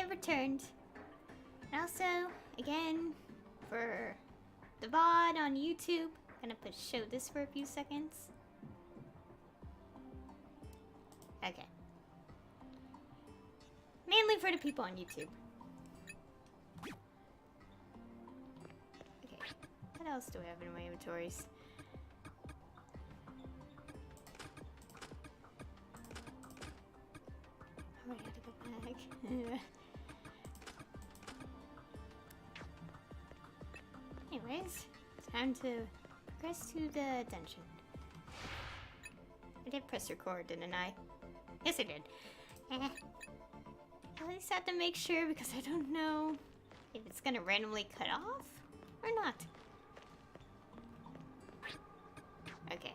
have returned. And also, again, for the VOD on YouTube, I'm gonna show this for a few seconds. Okay. Mainly for the people on YouTube. Okay. What else do I have in my inventories? Oh, I had to go back. Anyways, time to progress to the dungeon. I did press record, didn't I? Yes, I did. At least I have to make sure because I don't know if it's gonna randomly cut off or not. Okay.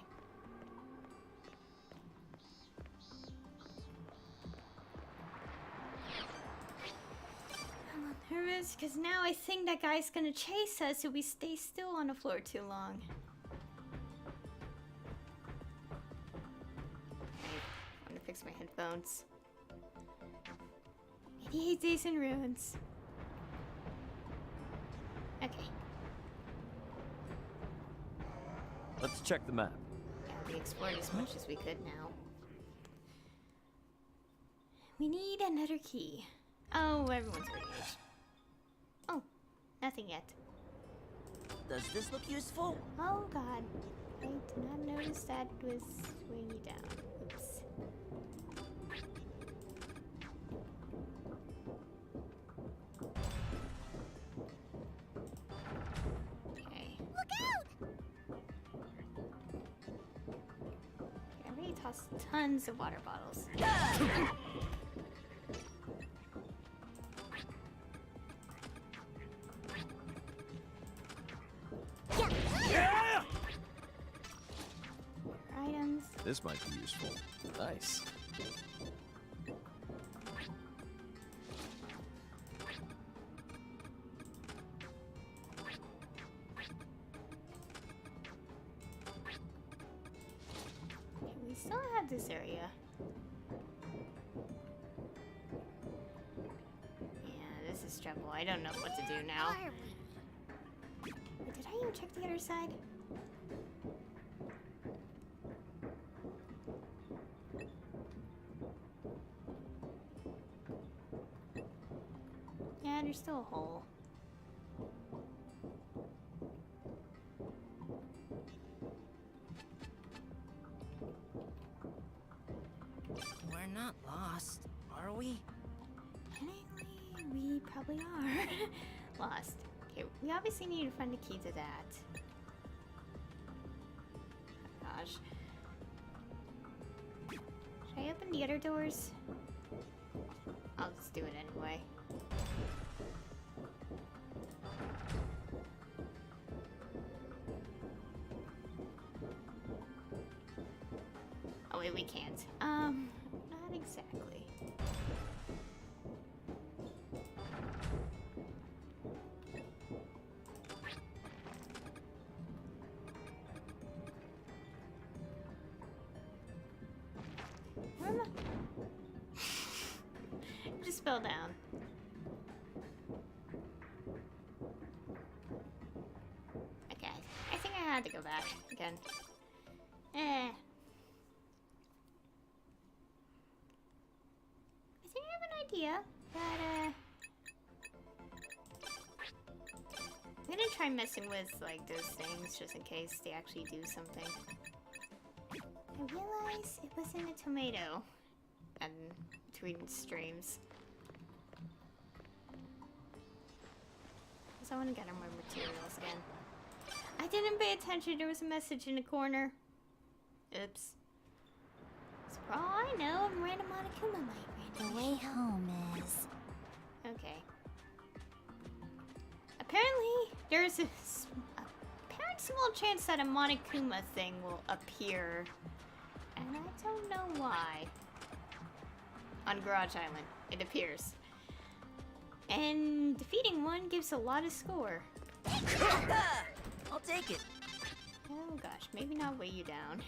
I'm nervous because now I think that guy's gonna chase us if we stay still on the floor too long. I'm gonna fix my headphones. 88 Days in Ruins. Okay. Let's check the map. Yeah, we explored as much as we could now. We need another key. Oh, everyone's already aged. Oh, nothing yet. Does this look useful? Oh god. I did not notice that was weighing you down. Oops. Okay. Look out! I already tossed tons of water bottles. Yeah! Items. This might be useful. Nice. Okay, we still have this area. Yeah, this is trouble. I don't know what to do now. Are we? Wait, did I even check the other side? Yeah, there's still a hole. We're not lost, are we? Technically, we probably are. Lost. Okay, we obviously need to find the key to that. Oh, gosh. Should I open the other doors? I'll just do it anyway. Oh wait, we can't. Not exactly. Where am I? Just fell down. Okay, I think I had to go back again. I think I have an idea, but I'm gonna try messing with like those things just in case they actually do something. I realized it wasn't a tomato between streams. Because I want to get on my materials again. I didn't pay attention, there was a message in the corner. Oops. So for all I know, random Monokuma might The randomly way show up. home is... Okay. Apparently, there's a apparent small chance that a Monokuma thing will appear. And I don't know why. On Garage Island, it appears. And defeating one gives a lot of score. I'll take it. Oh gosh, maybe not weigh you down.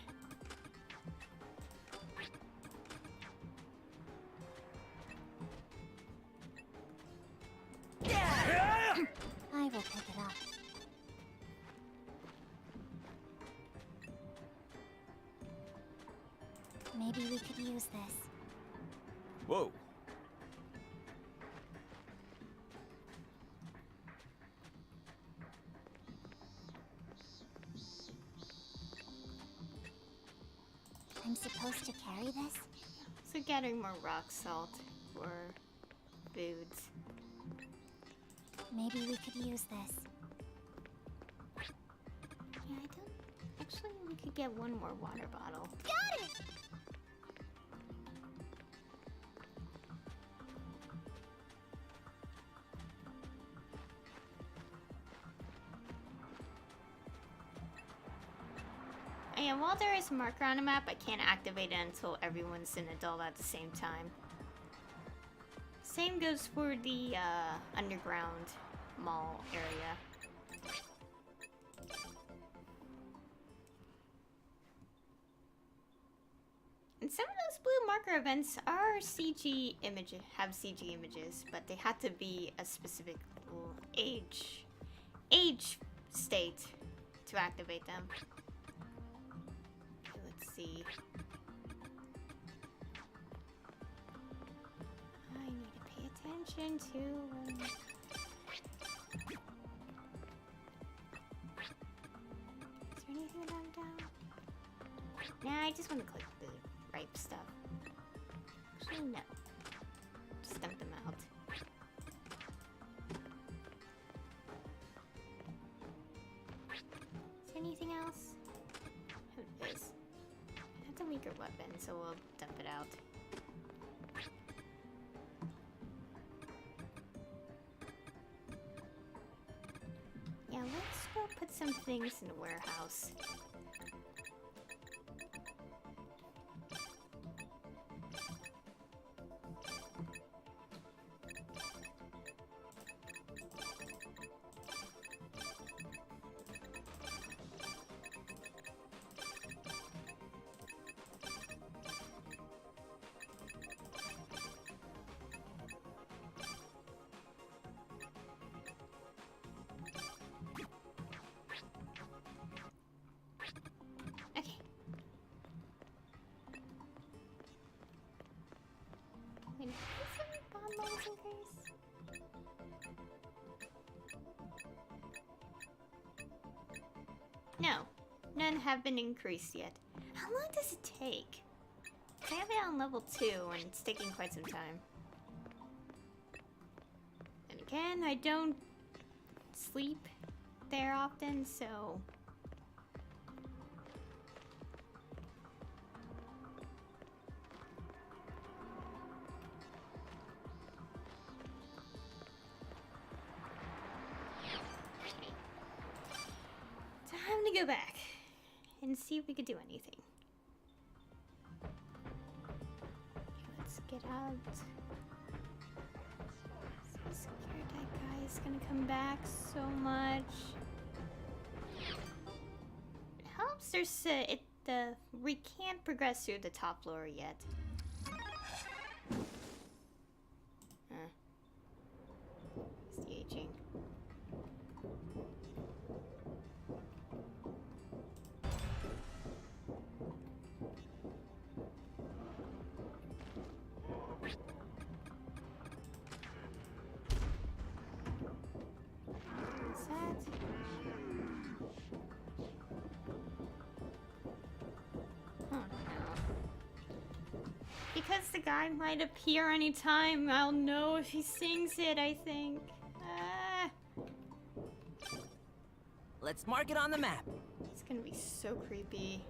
will pick it up. Maybe we could use this. Whoa. I'm supposed to carry this? So gathering more rock salt for foods. Maybe we could use this. Yeah, I don't. Actually, we could get one more water bottle. Got it! And yeah, while there is a marker on the map, I can't activate it until everyone's in adult at the same time. Same goes for the underground mall area. And some of those blue marker events are CG images, have CG images, but they had to be a specific age state to activate them. Okay, let's see. I need to pay attention to. Is there anything that I'm down? Nah, I just want to click the ripe stuff. Actually, no. Just dump them out. Is there anything else? Oh, this. That's a weaker weapon, so we'll dump it out. Yeah, let's go put some things in the warehouse. Okay. Wait, is there a bomb levels increase? No, none have been increased yet. How long does it take? I have it on level 2 and it's taking quite some time. And again, I don't sleep there often, so... Time to go back and see if we could do anything. Okay, let's get out. So scared that guy is gonna come back so much. It helps there's we can't progress through the top floor yet. It's the aging. What's that? Oh no. Because the guy might appear anytime, I'll know if he sings it, I think. Let's mark it on the map. It's gonna be so creepy.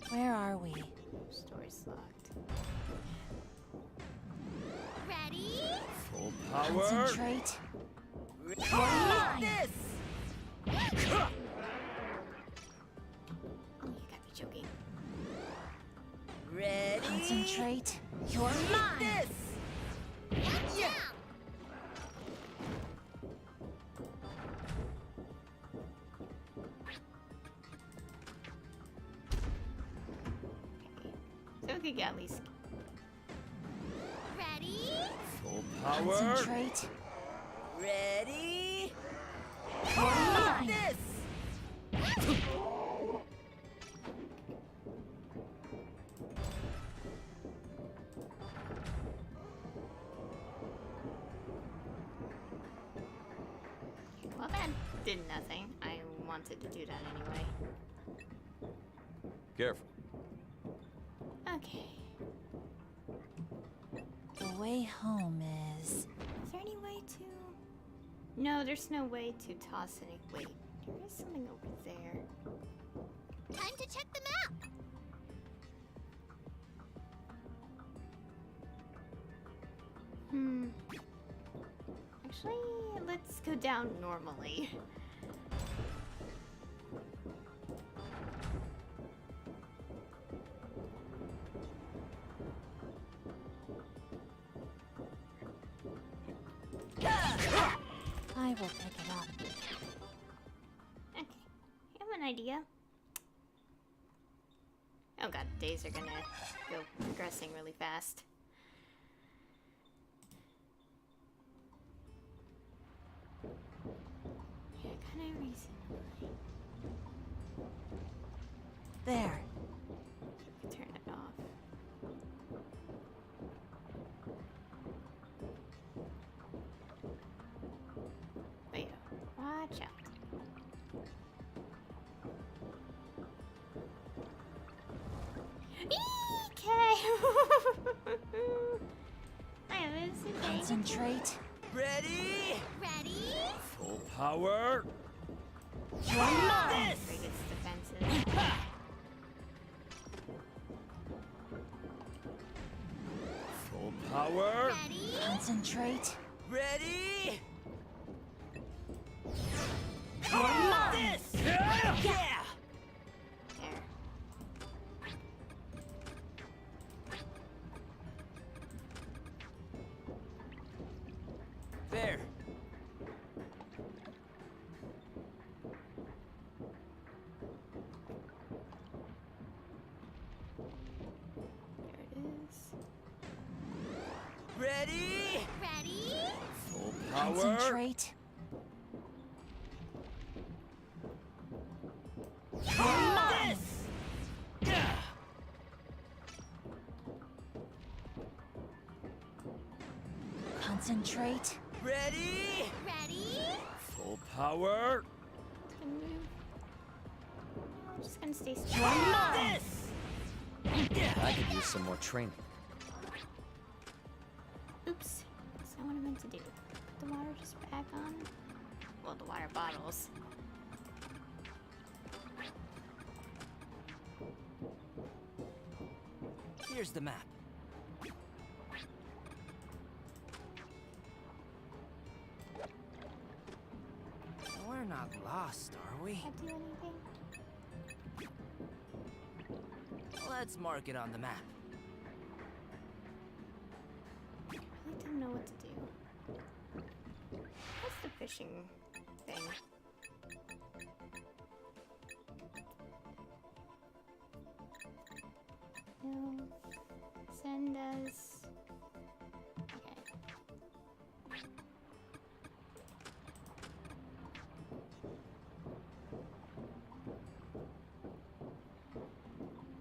Where are we? Story's locked. Ready? Full power. Concentrate. This! Oh, you gotta be joking. Ready? Concentrate. You're Eat mine. this! Yeah. So we could get at least. Ready? Full power. Concentrate. Ready? Mine. This! Well, that did nothing. I wanted to do that anyway. Careful. Okay. The way home is... Is there any way to... No, there's no way to toss any... Wait, there is something over there. Time to check the map. Actually, let's go down normally. I will pick it up. Okay, I have an idea. Oh god, days are gonna go progressing really fast. Yeah, kinda reasonably. There. Turn it off. Wait, watch out. Okay. I am insane. Concentrate. Ready? Ready? Full power. This. Break its defenses. Full power. Ready? Concentrate. Ready? This! Yeah! There. There. There it is. Ready? Ready? Full power. Concentrate. This. Concentrate. Ready? Ready? Full power. It's gonna move. No, I'm just gonna stay still. This! I could use some more training. Oops. That's not what I meant to do. Put the water just back on. Well, the water bottles. Here's the map. We're not lost, are we? Can't do anything. Let's mark it on the map. I really don't know what to do. What's the fishing thing? No. Send us. Okay.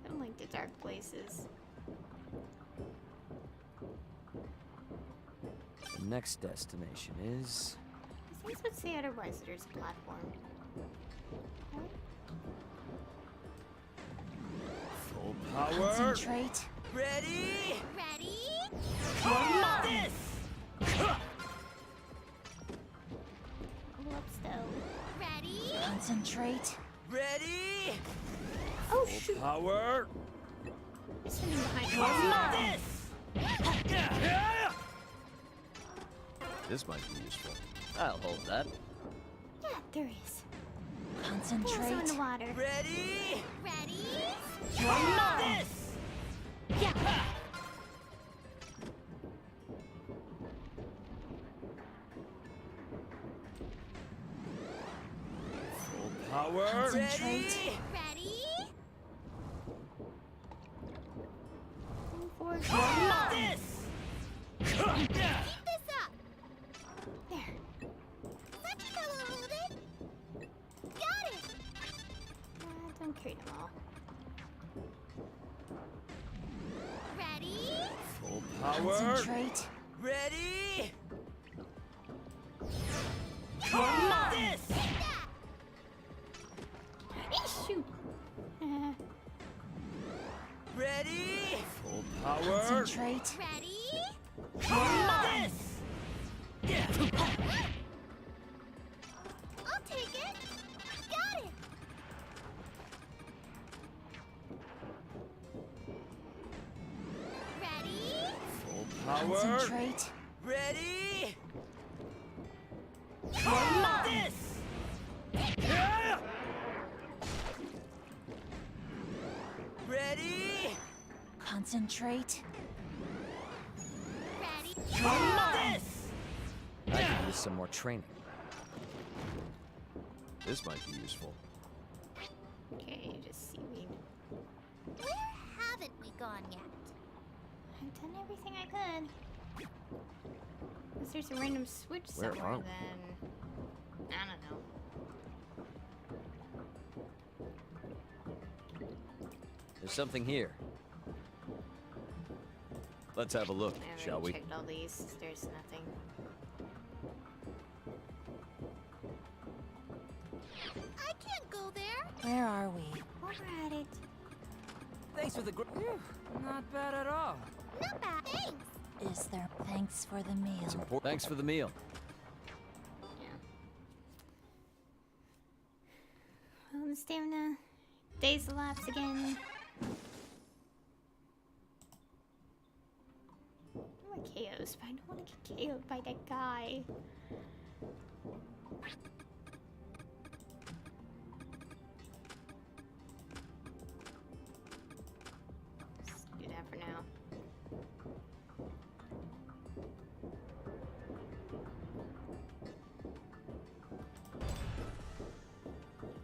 I don't like the dark places. The next destination is... These would say otherwise that there's a platform. Right? Full power. Concentrate. Ready? Ready? This! Pull up still. Ready? Concentrate. Ready? Oh Full shoot! power. There's something behind us. This might be useful. I'll hold that. Yeah, there is. There's Concentrate. some in the water. Ready? Ready? This! Yeah. Full power. Concentrate. Ready? Move forward. This! Keep this up! There. power. Concentrate. Ready. Not This. Eesh, shoot. Ready. Full power. Concentrate. Ready? This. I'll take it. Got it. Ready? Full power. Concentrate. Ready. Not This. Yeah. Ready. Concentrate. Ready? This. I could use some more training. This might be useful. Okay, just seaweed. Where haven't we gone yet? I've done everything I could. Unless there's a random switch Where somewhere, are we? then I don't know. There's something here. Let's have a look, I shall already we? checked all these. There's nothing. I can't go there. Where are we? We're at it. Thanks for the not bad at all. Not bad. Thanks. Is there thanks for the meal? It's important. Thanks for the meal. Yeah. Well, the stamina. Days elapse again. I want KOs, but I don't want to get KO'd by that guy. Let's do that for now.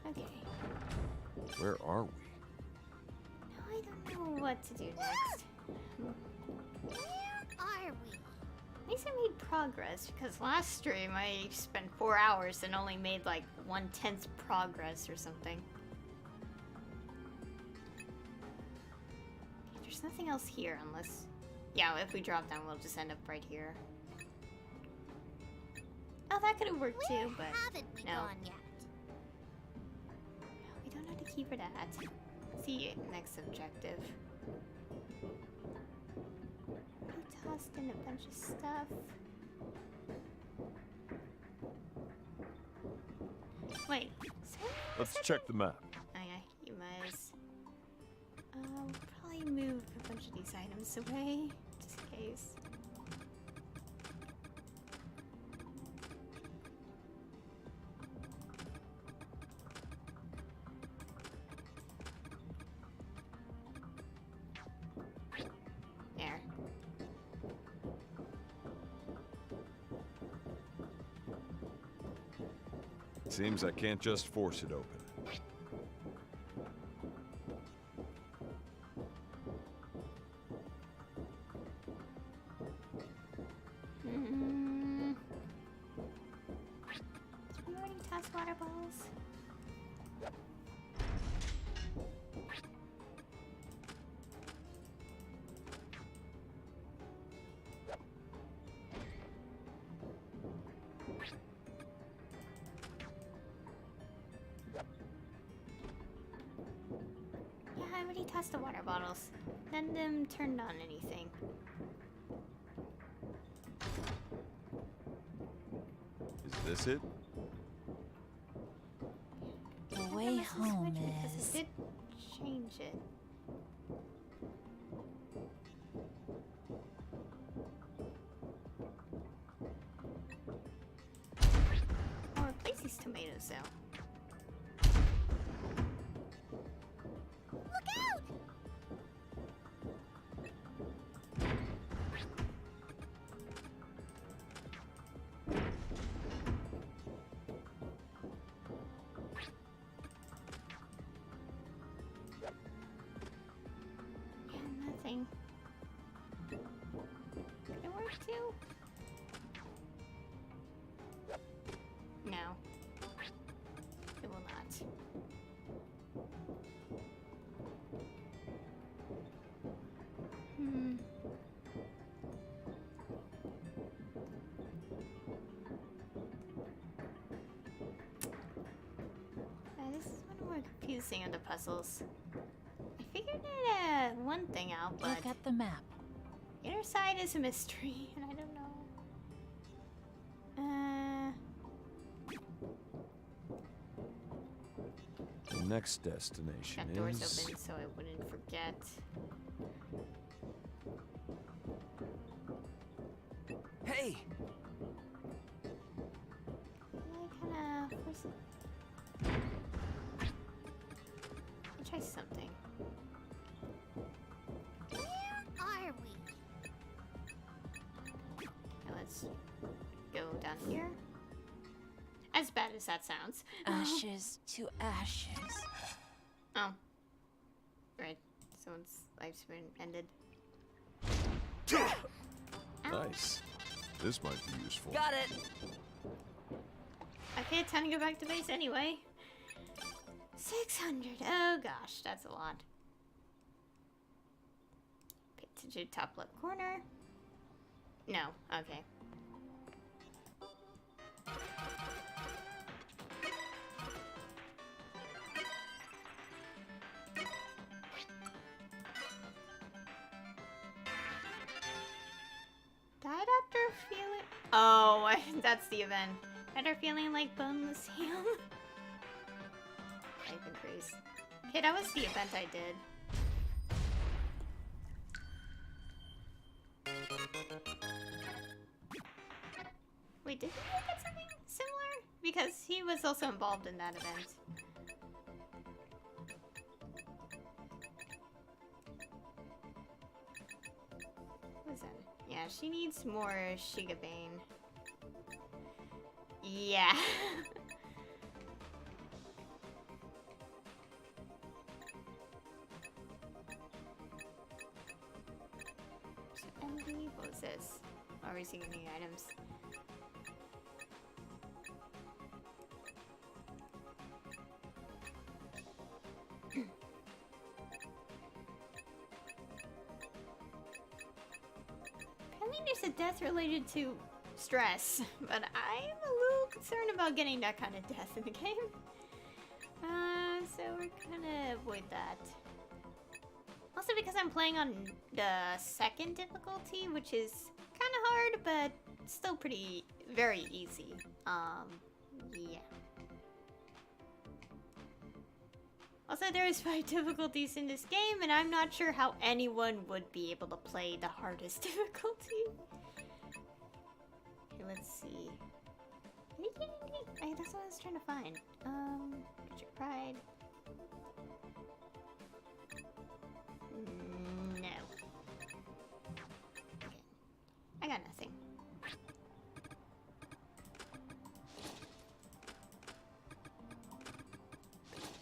Okay. Where are we? Now I don't know what to do next. Where are we? At least I made progress because last stream I spent 4 hours and only made like 1/10 progress or something. There's nothing else here unless, yeah, if we drop down we'll just end up right here. Oh, that could have worked Where too, but haven't we no. gone yet? We don't know how to keep it at. See, next objective. We tossed in a bunch of stuff. Wait, so Let's check the map. oh yeah, you must. We'll probably move a bunch of these items away, just in case. There. Seems I can't just force it open. Mm. Did we already toss water balls? Yeah, I already tossed the water bottles. None of them turned on anything. Is this it? The I way must have home switched because is. it did change it. I'll replace these tomatoes though. Look out! Yeah, nothing. Could it work too? No. It will not. Hmm. focusing on the puzzles. I figured one thing out, but Look at the map. the inner side is a mystery, and I don't know. The next destination Got doors is... open so I wouldn't forget. Hey! I kinda... I'll try something. Where are we? Now let's go down here. As bad as that sounds. Ashes to ashes. Oh. Right. Someone's lifespan ended. Ow. Nice. This might be useful. Got it! Okay, time to go back to base anyway. 600. Oh gosh, that's a lot. Pay attention to top left corner. No, okay. Died after feeling. Oh, that's the event. After feeling like boneless ham. I've been crazy. Okay, that was the event I did. Wait, did he get something similar? Because he was also involved in that event. What is that? Yeah, she needs more Shigabane. Yeah. So envy, what was this? Oh, we're seeing new items. Apparently there's a death related to stress, but I'm a little concerned about getting that kind of death in the game. So we're gonna avoid that. Also because I'm playing on the second difficulty, which is kind of hard, but still very easy. Yeah. Also, there's 5 difficulties in this game, and I'm not sure how anyone would be able to play the hardest difficulty. Okay, let's see. Did he get anything? That's what I was trying to find. Get your pride. No. Okay. I got nothing.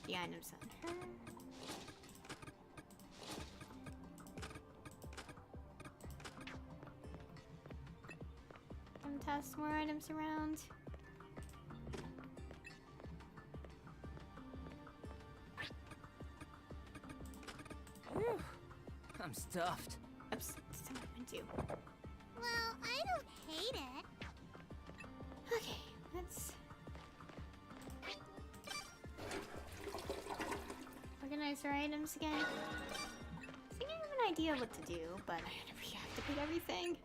The items on her. Toss more items around. Whew. I'm stuffed. Oops, someone went to. Well, I don't hate it. Okay, let's organize our items again. I think I have an idea what to do, but I never reactivate everything.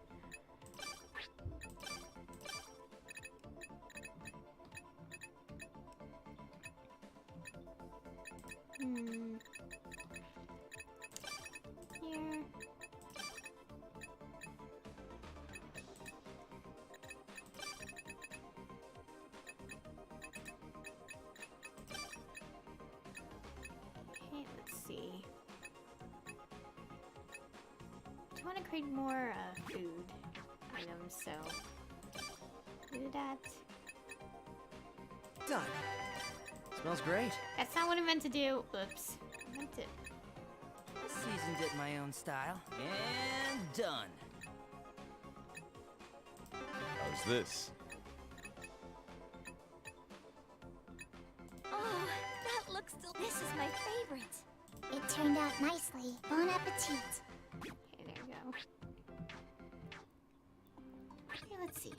Here. Okay, let's see. I want to create more food items, so do that. Done. Smells great. That's not what I meant to do. Oops. I meant to. Seasoned it my own style. And done. How's this? Oh, that looks delicious. This is my favorite. It turned out nicely. Bon appetit. Okay, there we go. Okay, let's see.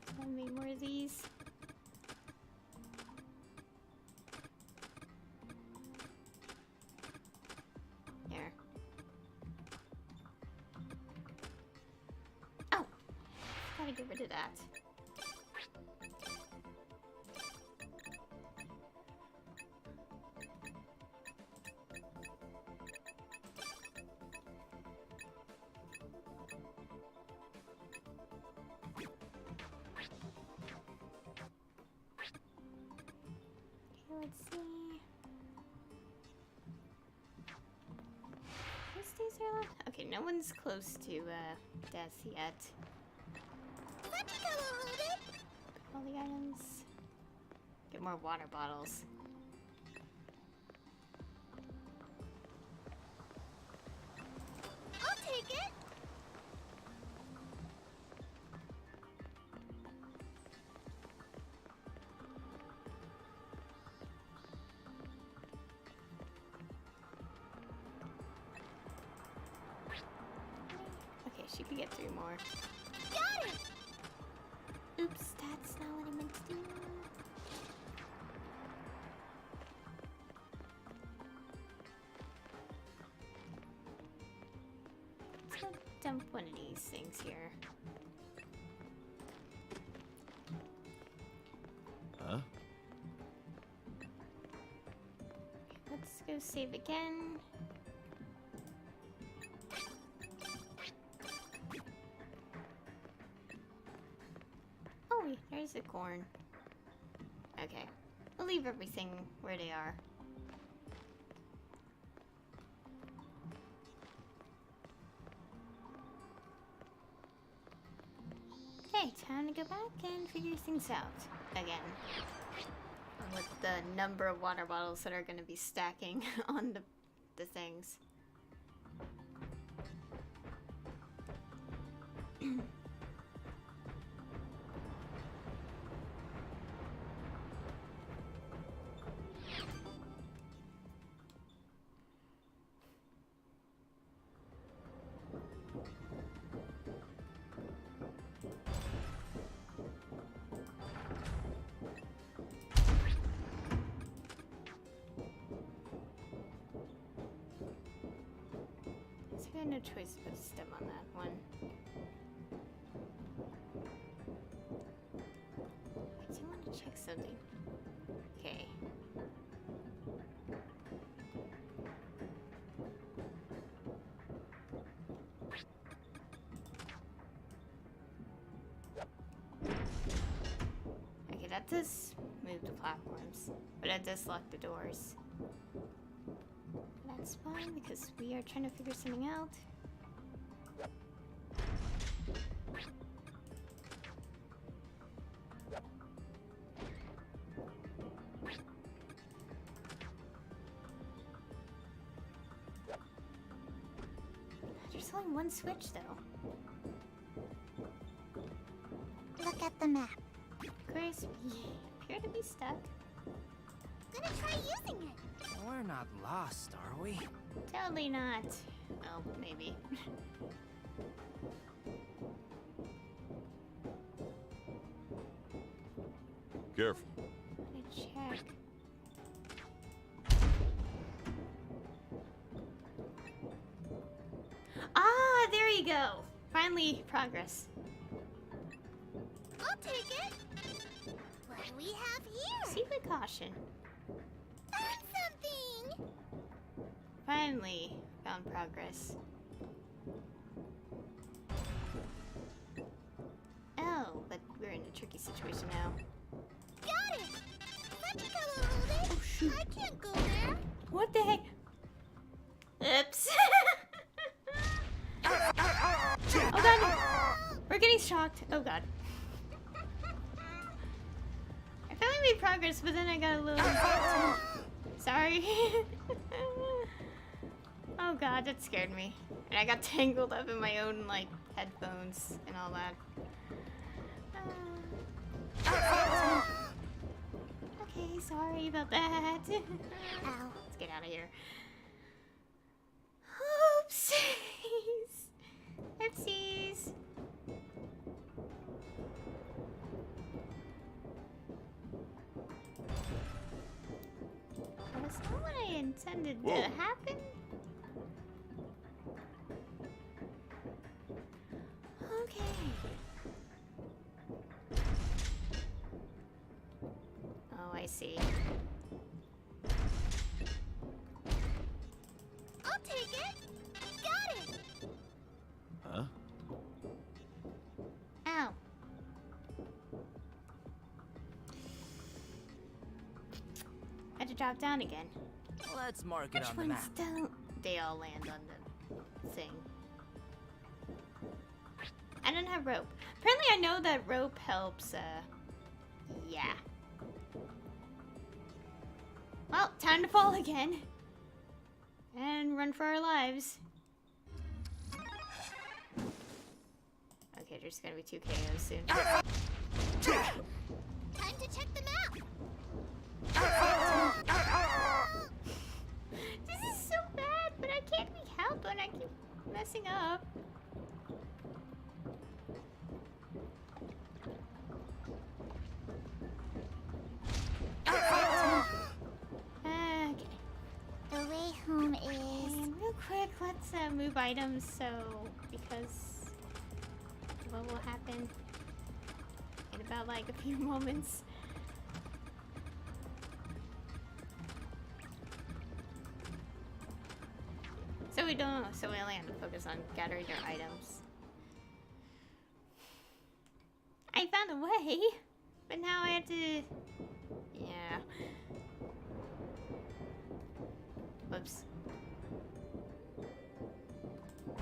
So I made more of these. gotta get rid of that. Let's see. These days are left. Okay, no one's close to death yet. All the items. Get more water bottles. I'll take it. Okay, she could get 3 more. Got it. Oops, that's not what I meant to do. Let's go dump one of these things here. Huh? Let's go save again. Oh, wait, there's the corn. Okay, we'll leave everything where they are. Okay, time to go back and figure things out again. With the number of water bottles that are going to be stacking on the things. I had no choice but to stem on that one. I do want to check something. Okay. Okay, that does move the platforms, but it does lock the doors. That's fine because we are trying to figure something out. There's only one switch though. Look at the map. Grace, we appear to be stuck. Gonna try using it. We're not lost, are we? Totally not. Oh, maybe. Careful. Let me check. Ah, there you go. Finally, progress. I'll take it. What do we have here? Secret caution. Found something. Finally, found progress. Oh, but we're in a tricky situation now. Got it. Let you go hold it. Oh, shoot. I can't go there. What the heck? Oops. Oh god, we're getting shocked. Oh god. I finally made progress, but then I got a little... Sorry. Oh god, that scared me. And I got tangled up in my own, like, headphones and all that. Okay, sorry about that. Ow. Let's get out of here. Oopsies. Oopsies. That's not what I intended to happen. Okay. see. I'll take it. Got it. Huh? Ow. Had to drop down again. Let's mark it Which on the ones map. don't? They all land on the thing. I don't have rope. Apparently I know that rope helps, yeah. Well, time to fall again. And run for our lives. Okay, there's gonna be 2 KOs soon. Time to check the map. This is so bad, but I can't be helped when I keep messing up. Okay. The way home is. And real quick, let's move items because what will happen in about like a few moments. So we only have to focus on gathering our items. I found a way, but now I have to, yeah. Whoops.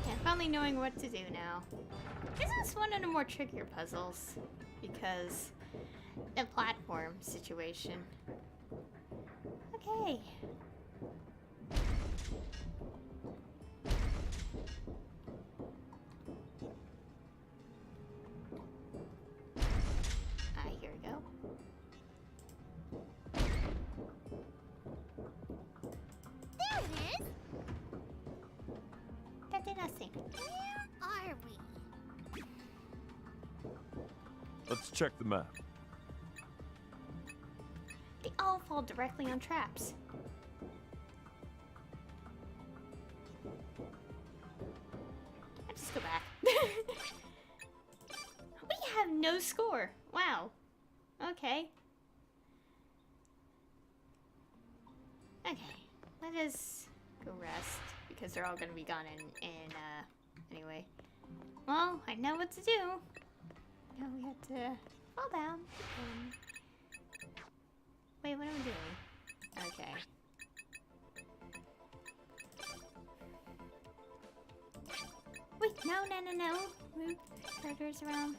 Yeah, finally knowing what to do now. This is one of the more trickier puzzles because the platform situation. Okay. Here we go. There it is. That did nothing. Where are we? Let's check the map. They all fall directly on traps. Let's just go back. We have no score. Wow. Okay. Okay. Let us go rest because they're all gonna be gone anyway. Well, I know what to do. Now we have to fall down. Wait, what am I doing? Okay. Wait, no. Move characters around.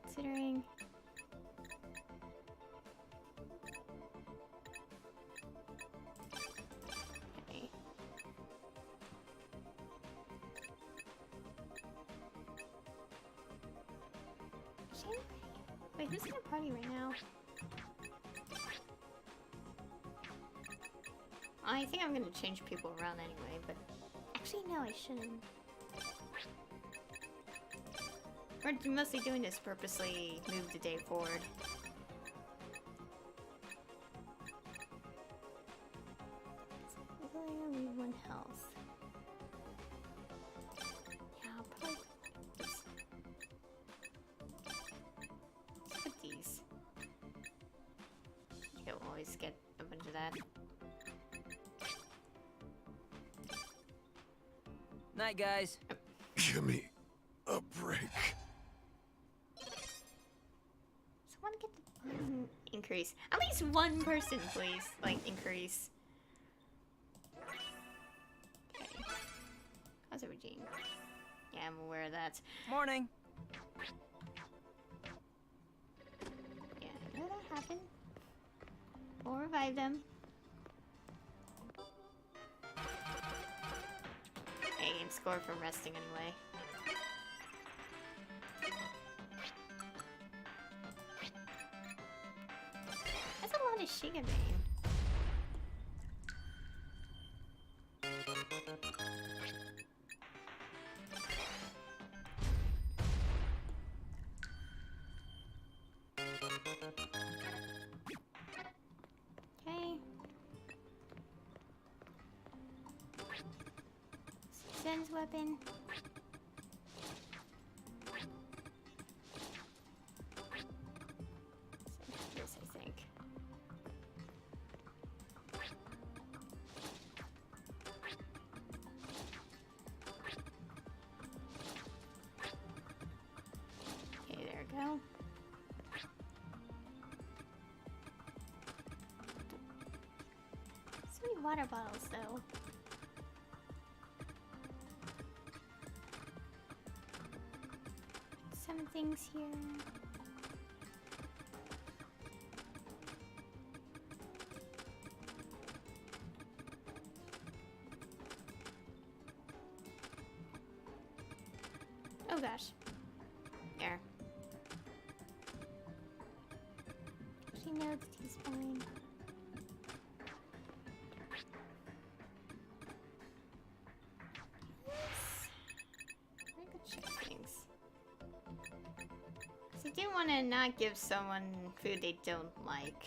Considering. Okay. Wait, who's gonna party right now? I think I'm gonna change people around anyway, but actually no, I shouldn't. We're mostly doing this purposely move the day forward. There's only 1 health. Yeah, I'll probably let's put these. You'll always get a bunch of that. Night, guys. Give me a break. Someone get the increase. At least one person, please. Like, increase. Okay. How's it, Regine? Yeah, I'm aware of that. Morning. Yeah, I know that happened. We'll revive them. Hey, you can score from resting anyway. That's a lot of Shiga Bane. Okay. Zen's weapon. This, I think. water bottles, though. Some things here. Oh gosh. There. She knows that he's fine. Yes. I could check things. 'Cause I do want to not give someone food they don't like.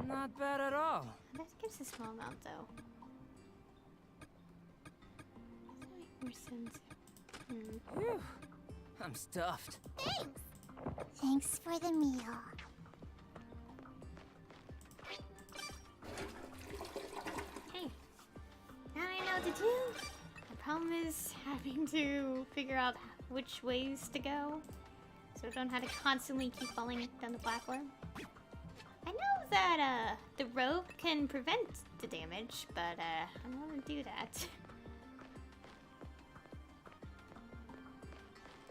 Not bad at all. That gives a small amount though. Doesn't make more sense. Whew. I'm stuffed. Thanks! Thanks for the meal. Hey, now I know what to do. The problem is having to figure out which ways to go, so I don't have to constantly keep falling down the platform. I know that the rope can prevent the damage, but I don't want to do that.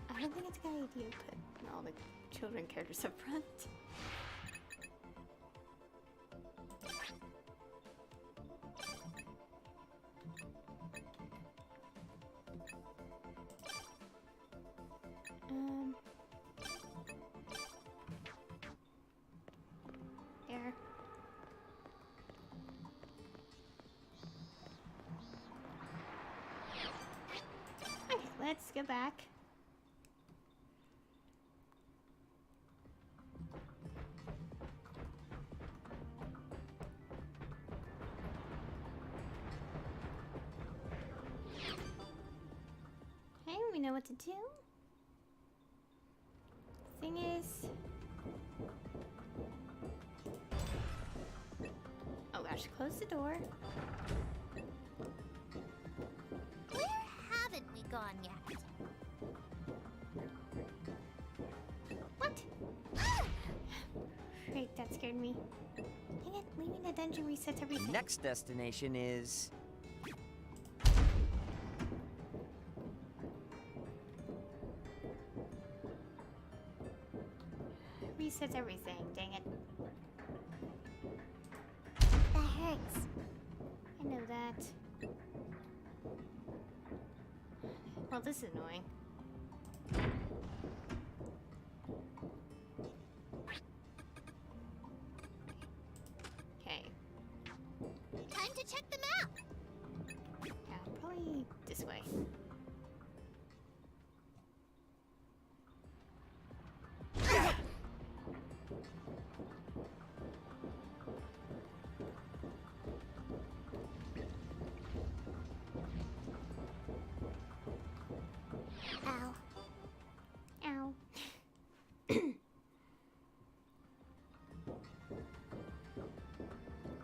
I don't think it's a good idea to put all the children characters up front. There. Okay, let's go back. Okay, we know what to do. Thing is... Oh gosh, close the door. Where haven't we gone yet? What? Great, that scared me. Dang it, leaving the dungeon resets everything. Next destination is... Resets everything, dang it. That hurts. I know that. Well, this is annoying. Okay. Time to check the map! Yeah, probably this way. Ow. Ow.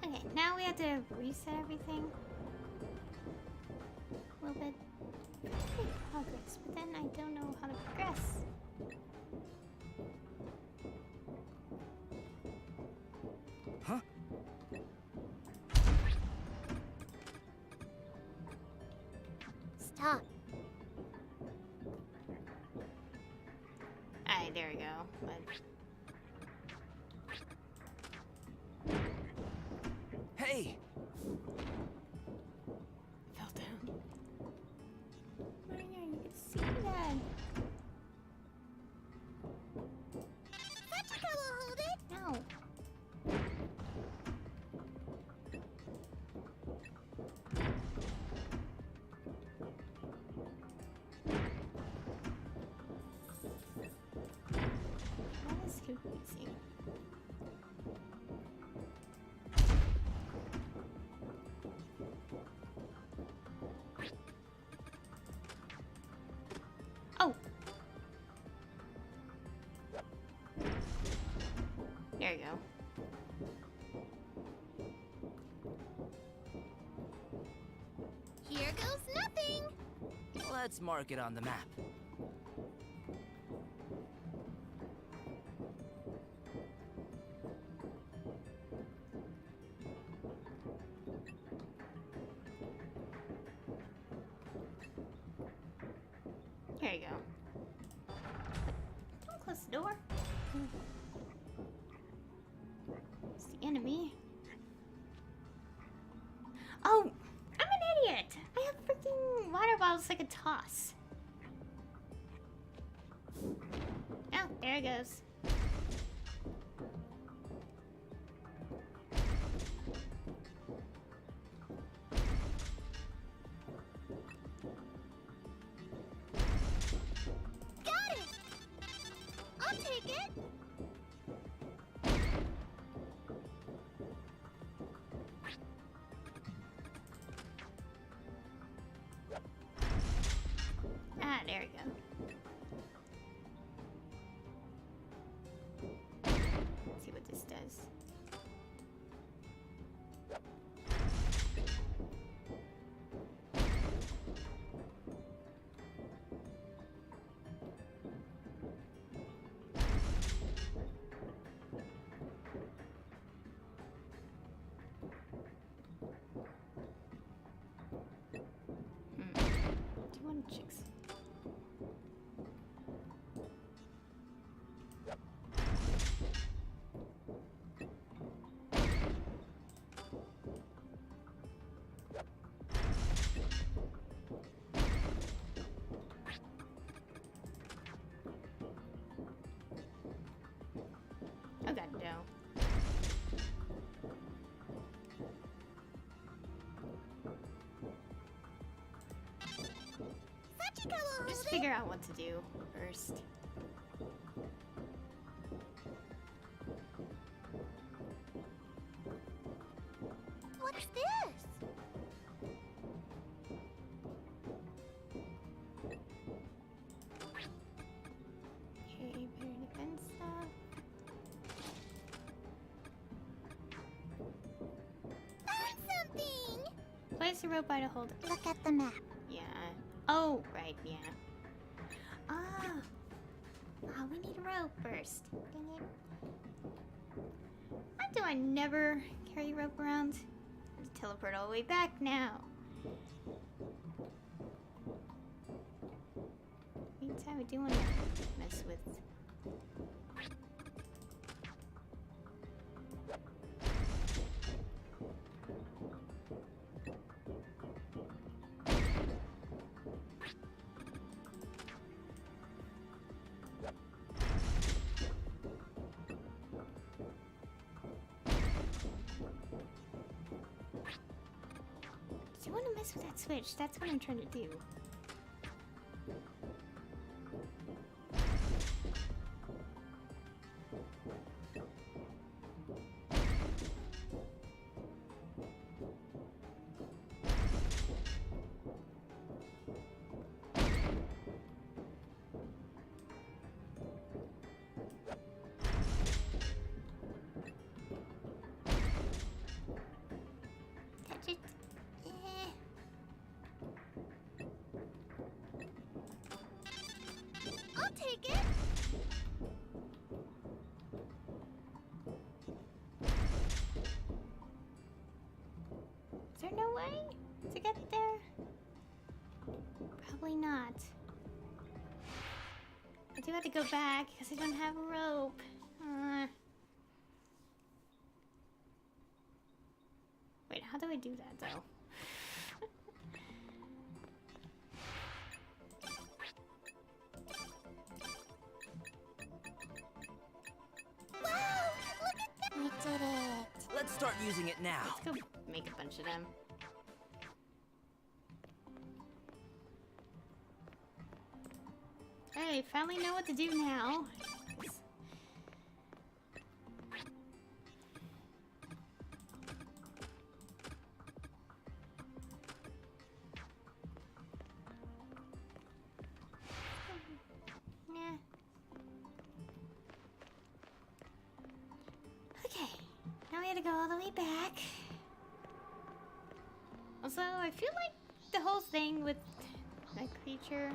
Okay, now we have to reset everything. A little bit. Pretty progress, but then I don't know how to progress. Huh? Stop. Alright, there we go. But Hey! fell down. Oh yeah, you can see that. Satchika will hold it. No. That is confusing. Oh! There you go. Here goes nothing. Let's mark it on the map. you go. Don't close the door. It's the enemy. Oh, I'm an idiot. I have freaking water bottles I could toss. Oh, there it goes. Got it! I'll take it! Ah, there we go. Let's see what this does. Do you want chicks? Oh god, no. Sachiko will Just hold figure out what to do first. it. What's this? Okay, better defense stuff. Found something! Place the rope by to hold it. Look at the map. Yeah. Oh, right, yeah. Ah. Ah, we need a rope first. Dang it. Why do I never carry rope around? I have to teleport all the way back now. Meantime, I do want to mess with. Do you want to mess with that switch? That's what I'm trying to do. Touch it. Eh. I'll take it! Is there no way to get there? Probably not. I do have to go back because I don't have a rope. Wait, how do I do that though? Wow! Look at that! We did it! Let's start using it now. Let's go make a bunch of them. Hey, finally know what to do now. Yeah. Okay, now we gotta go all the way back. Also, I feel like the whole thing with that creature,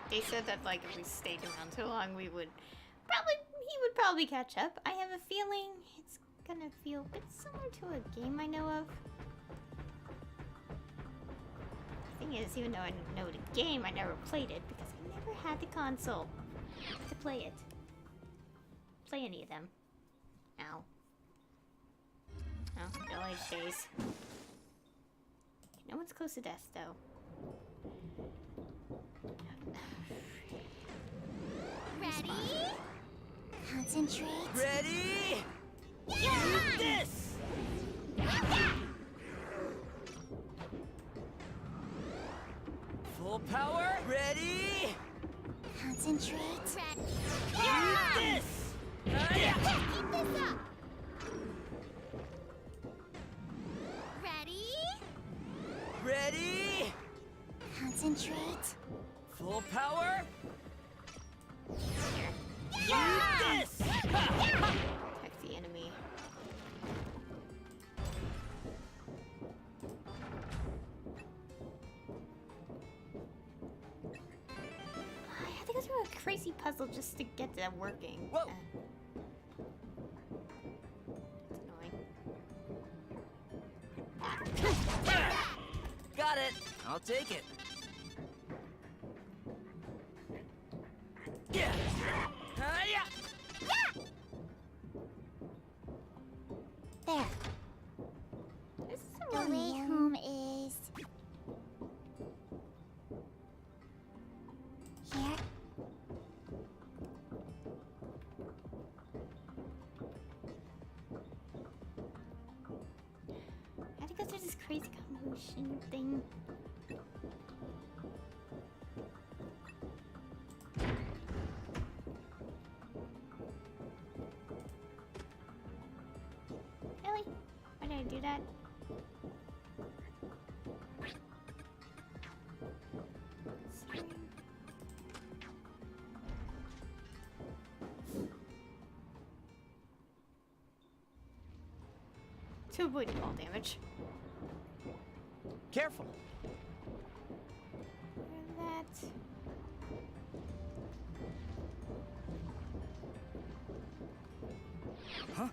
they said that like if we stayed around too long, he would probably catch up. I have a feeling it's gonna feel a bit similar to a game I know of. The thing is, even though I know the game, I never played it because I never had the console to play it. Play any of them. Ow. Oh, no age days. No one's close to death, though. Ready? Concentrate. Ready? Yeah! This! Full power? Ready? Concentrate. This! Keep this up. Ready? Ready? Concentrate. Full power? Yeah! This! Attack the enemy. I had to go through a crazy puzzle just to get that working. Whoa. It's annoying. Got it. I'll take it. Yeah. Yeah. There. This is The way home is here. I had to go through this crazy convolution thing. Really? Why did I do that? Sorry. To avoid fall damage. Careful. Where that? Huh?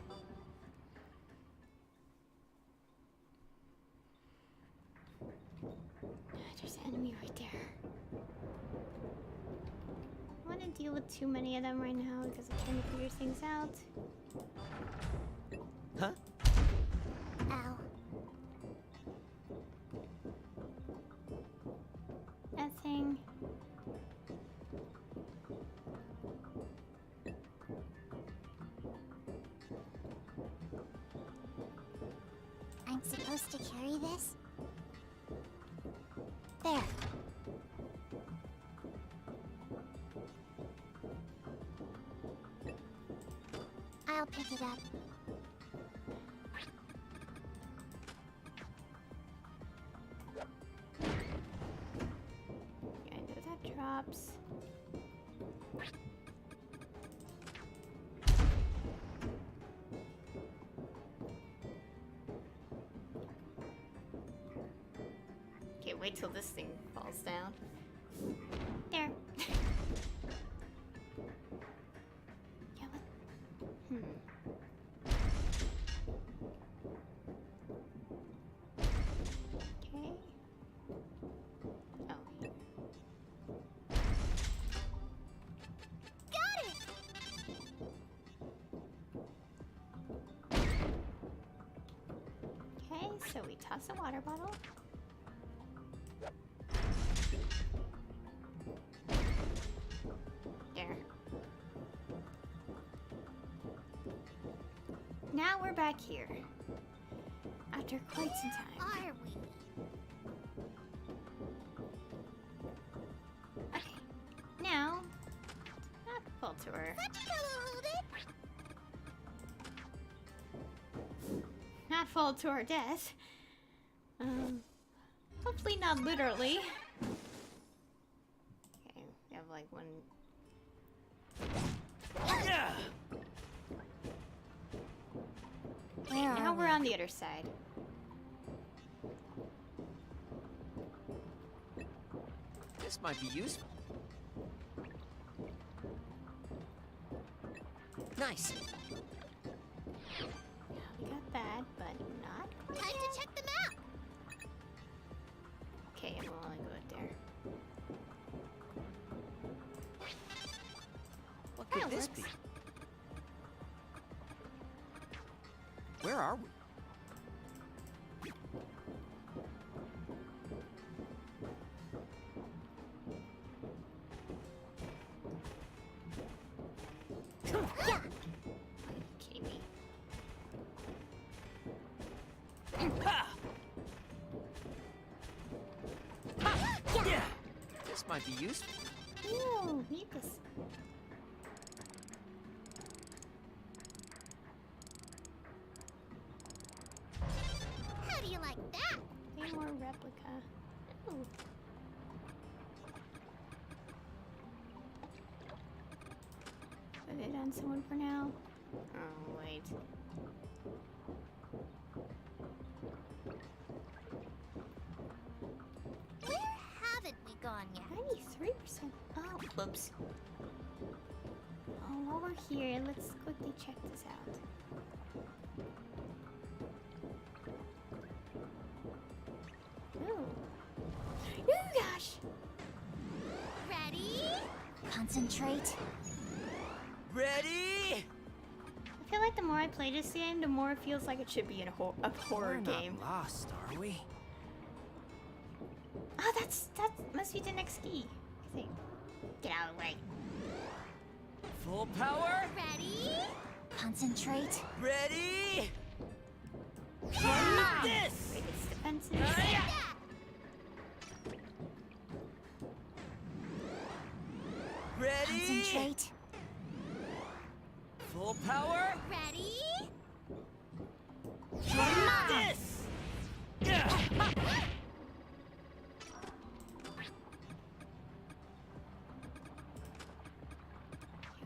There's an enemy right there. I want to deal with too many of them right now because I'm trying to figure things out. Huh? Ow. Nothing. I'm supposed to carry this? There. I'll pick it up. Yeah, I know that drops. Okay, wait till this thing falls down. There. Yeah, what? Okay. Oh, here. Got it! Okay, so we toss a water bottle. There. Now we're back here. After quite some time. Are we? Okay. Now, not fall to her. Not fall to our death. Hopefully not literally. Okay, we have like one. Yeah. Where Now are we're on the other side. This might be useful. Nice. Yeah, we got that, but not quite Time yet. to check the map! Okay, we'll only go up there. could that this works. be? Where are we? Kidding me? Yeah. This might be useful. Ew, mucus. How do you like that? Any more replica? Ooh. Put it on someone for now. Oh, wait. Where haven't we gone yet? 93%. Oh, whoops. Oh, while we're here, let's quickly check this out. Ooh. Ooh, gosh! Ready? Concentrate. Ready? I feel like the more I play this game, the more it feels like it should be in a horror We're game. not lost, are we? Oh, that must be the next key, I think. Get out of the way. Full power. Ready? Concentrate. Ready? Ah! This. Wait, it's defensive. Hi-ya! Ready? Concentrate. Full power. Ready? This. Yeah.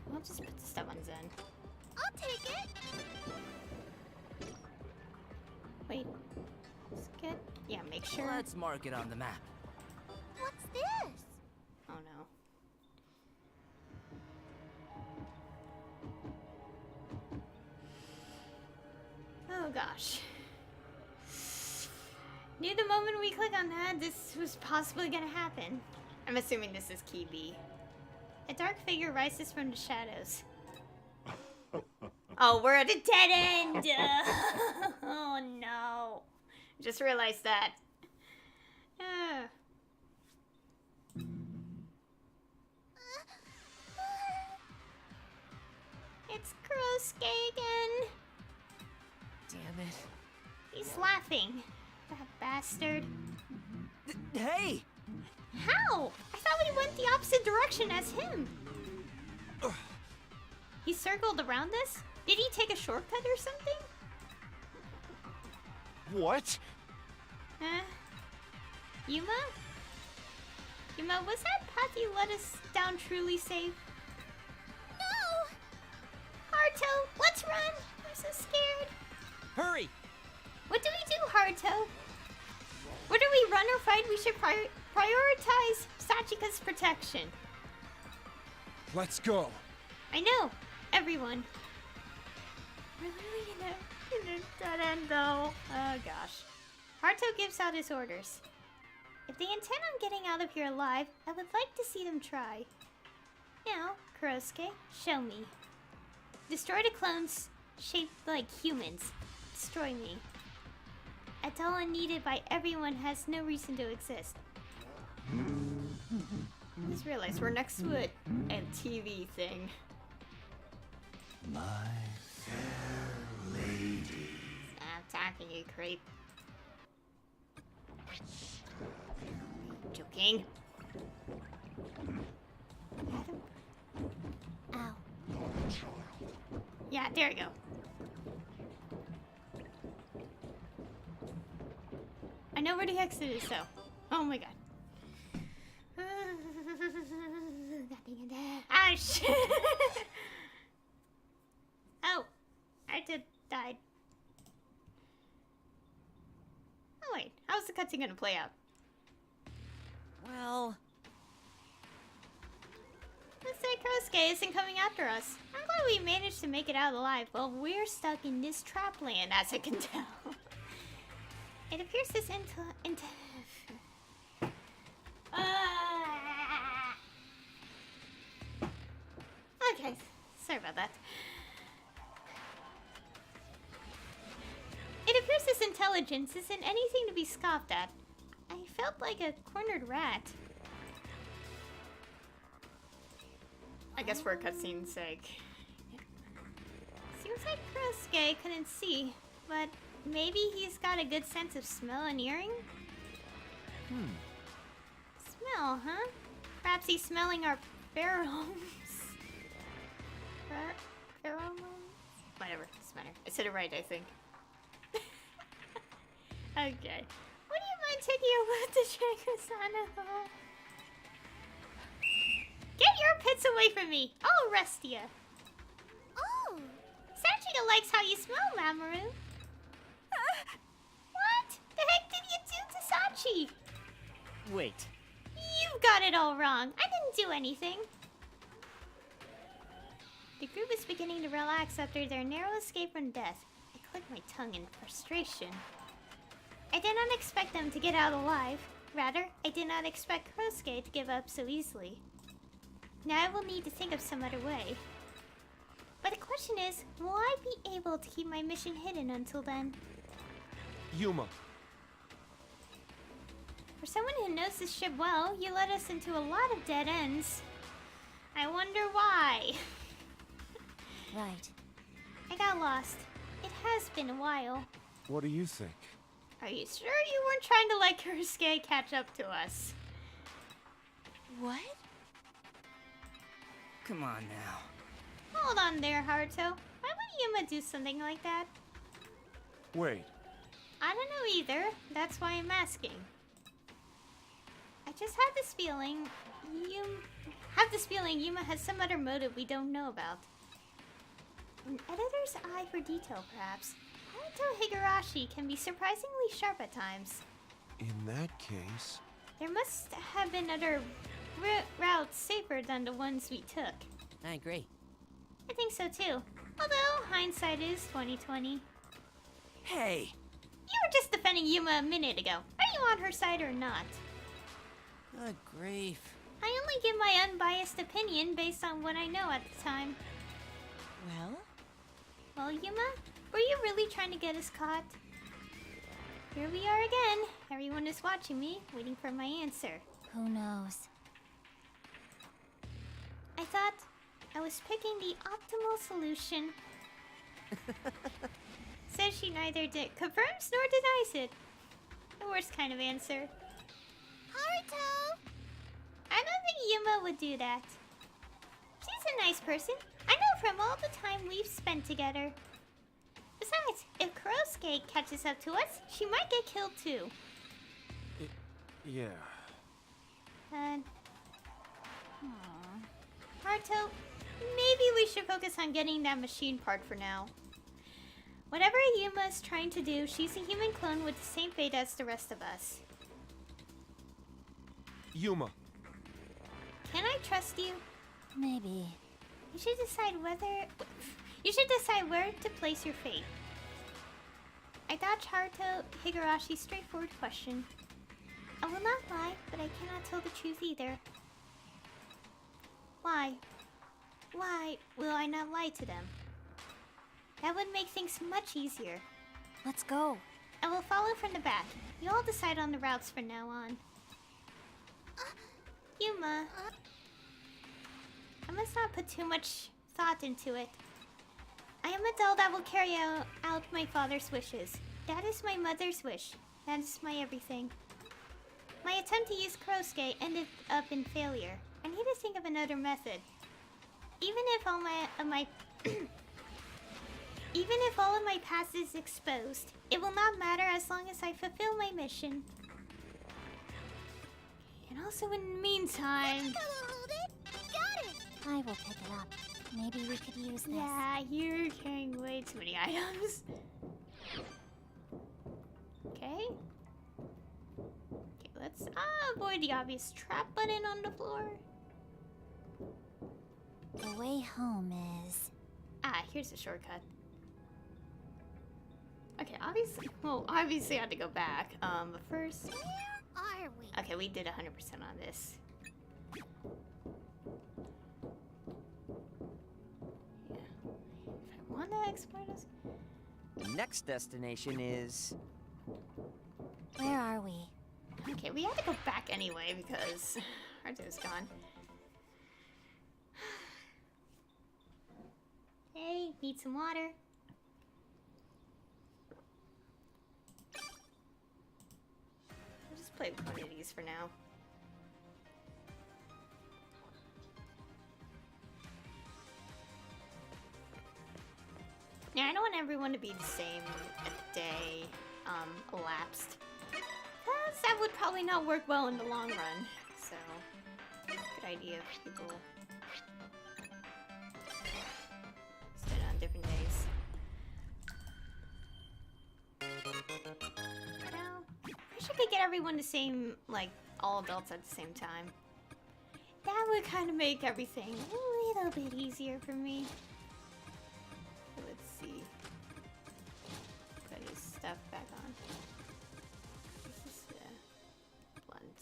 We'll just put the stuff on Zen. I'll take it. Wait. Is it good? Yeah, make sure. Let's mark it on the map. What's this? Oh no. Oh gosh. Knew the moment we click on that, this was possibly gonna happen. I'm assuming this is Key B. A dark figure rises from the shadows. Oh, we're at a dead end! Oh no. Just realized that. It's Krosuke again. Damn it. He's laughing. That bastard. Hey! How? I thought we went the opposite direction as him. He circled around us? Did he take a shortcut or something? What? Yuma? Yuma, was that path you led us down truly safe? No! Haruto, let's run! I'm so scared. Hurry! What do we do, Haruto? Whether we run or fight, we should prioritize Sachika's protection. Let's go. I know, everyone. We're literally in a dead end, though. Oh gosh. Haruto gives out his orders. If they intend on getting out of here alive, I would like to see them try. Now, Kurosuke, show me. Destroy the clones shaped like humans. Destroy me. That's all unneeded by everyone has no reason to exist. I just realized we're next to a TV thing. My fair lady. Stop talking, you creep. Joking. Ow. Yeah, there we go. I know where the exit is, though. Oh my god. Ah, shit! Oh, I just died. Oh wait, how's the cutscene gonna play out? Well, Looks like Krosuke isn't coming after us. I'm glad we managed to make it out alive. Well, we're stuck in this trap land, as I can tell. It appears this Okay, about that. It appears this intelligence isn't anything to be scoffed at. I felt like a cornered rat. I guess for a cutscene's sake. Seems like Kurosuke couldn't see, but maybe he's got a good sense of smell and hearing? Smell, huh? Perhaps he's smelling our pheromones. Pheromones? Whatever, doesn't matter. I said it right, I think. Okay. Would you mind taking your foot to Shango-sana? Get your pits away from me! I'll arrest you. Oh! Sanchika likes how you smell, Mamoru. What? The heck did you do to Sachi? Wait. You've got it all wrong. I didn't do anything. The group is beginning to relax after their narrow escape from death. I click my tongue in frustration. I did not expect them to get out alive. Rather, I did not expect Kurosuke to give up so easily. Now I will need to think of some other way. But the question is, will I be able to keep my mission hidden until then? Yuma. For someone who knows this ship well, you led us into a lot of dead ends. I wonder why. Right. I got lost. It has been a while. What do you think? Are you sure you weren't trying to let Kurosuke catch up to us? What? Come on now. Hold on there, Haruto. Why would Yuma do something like that? Wait. I don't know either. That's why I'm asking. I just have this feeling Yuma has some other motive we don't know about. An editor's eye for detail, perhaps. Haruto Higurashi can be surprisingly sharp at times. In that case... There must have been other routes safer than the ones we took. I agree. I think so too. Although hindsight is 2020. Hey! You were just defending Yuma a minute ago. Are you on her side or not? Good grief. I only give my unbiased opinion based on what I know at the time. Well? Well, Yuma, were you really trying to get us caught? Here we are again. Everyone is watching me, waiting for my answer. Who knows? I thought I was picking the optimal solution. Says she neither confirms nor denies it. The worst kind of answer. Haruto! I don't think Yuma would do that. She's a nice person. I know from all the time we've spent together. Besides, if Kurosuke catches up to us, she might get killed too. Yeah. Haruto, maybe we should focus on getting that machine part for now. Whatever Yuma is trying to do, she's a human clone with the same fate as the rest of us. Yuma. Can I trust you? Maybe. You should decide where to place your fate. I dodged Haruto Higurashi's straightforward question. I will not lie, but I cannot tell the truth either. Why? Why will I not lie to them? That would make things much easier. Let's go. I will follow from the back. You all decide on the routes from now on. Yuma. I must not put too much thought into it. I am a doll that will carry out my father's wishes. That is my mother's wish. That is my everything. My attempt to use Kurosuke ended up in failure. I need to think of another method. Even if all of my past is exposed, it will not matter as long as I fulfill my mission. And also in the meantime... Hold it! Got it! I will pick it up. Maybe we could use this. Yeah, you're carrying way too many items. Okay. Okay, let's avoid the obvious trap button on the floor. The way home is... Ah, here's a shortcut. Okay, obviously I had to go back. But first... Where are we? Okay, we did 100% on this. Yeah. want to explore this? The next destination is... Where are we? Okay, we had to go back anyway because our dude's gone. Hey, need some water? I'll just play with one of these for now. Yeah, I don't want everyone to be the same a day elapsed. Because that would probably not work well in the long run. So, good idea if people start on different days. Now, I wish I could get everyone the same, like, all adults at the same time. That would kind of make everything a little bit easier for me. Let's see. Put his stuff back on. This is blunt.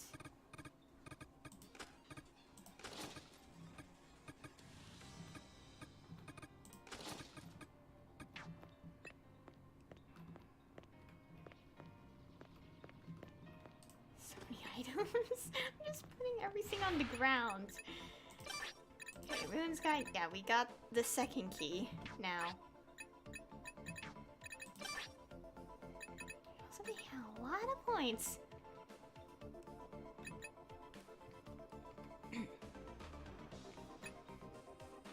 So many items. I'm just putting everything on the ground. Okay, Ruin's Guide. Yeah, we got the second key now. Also, we have a lot of points.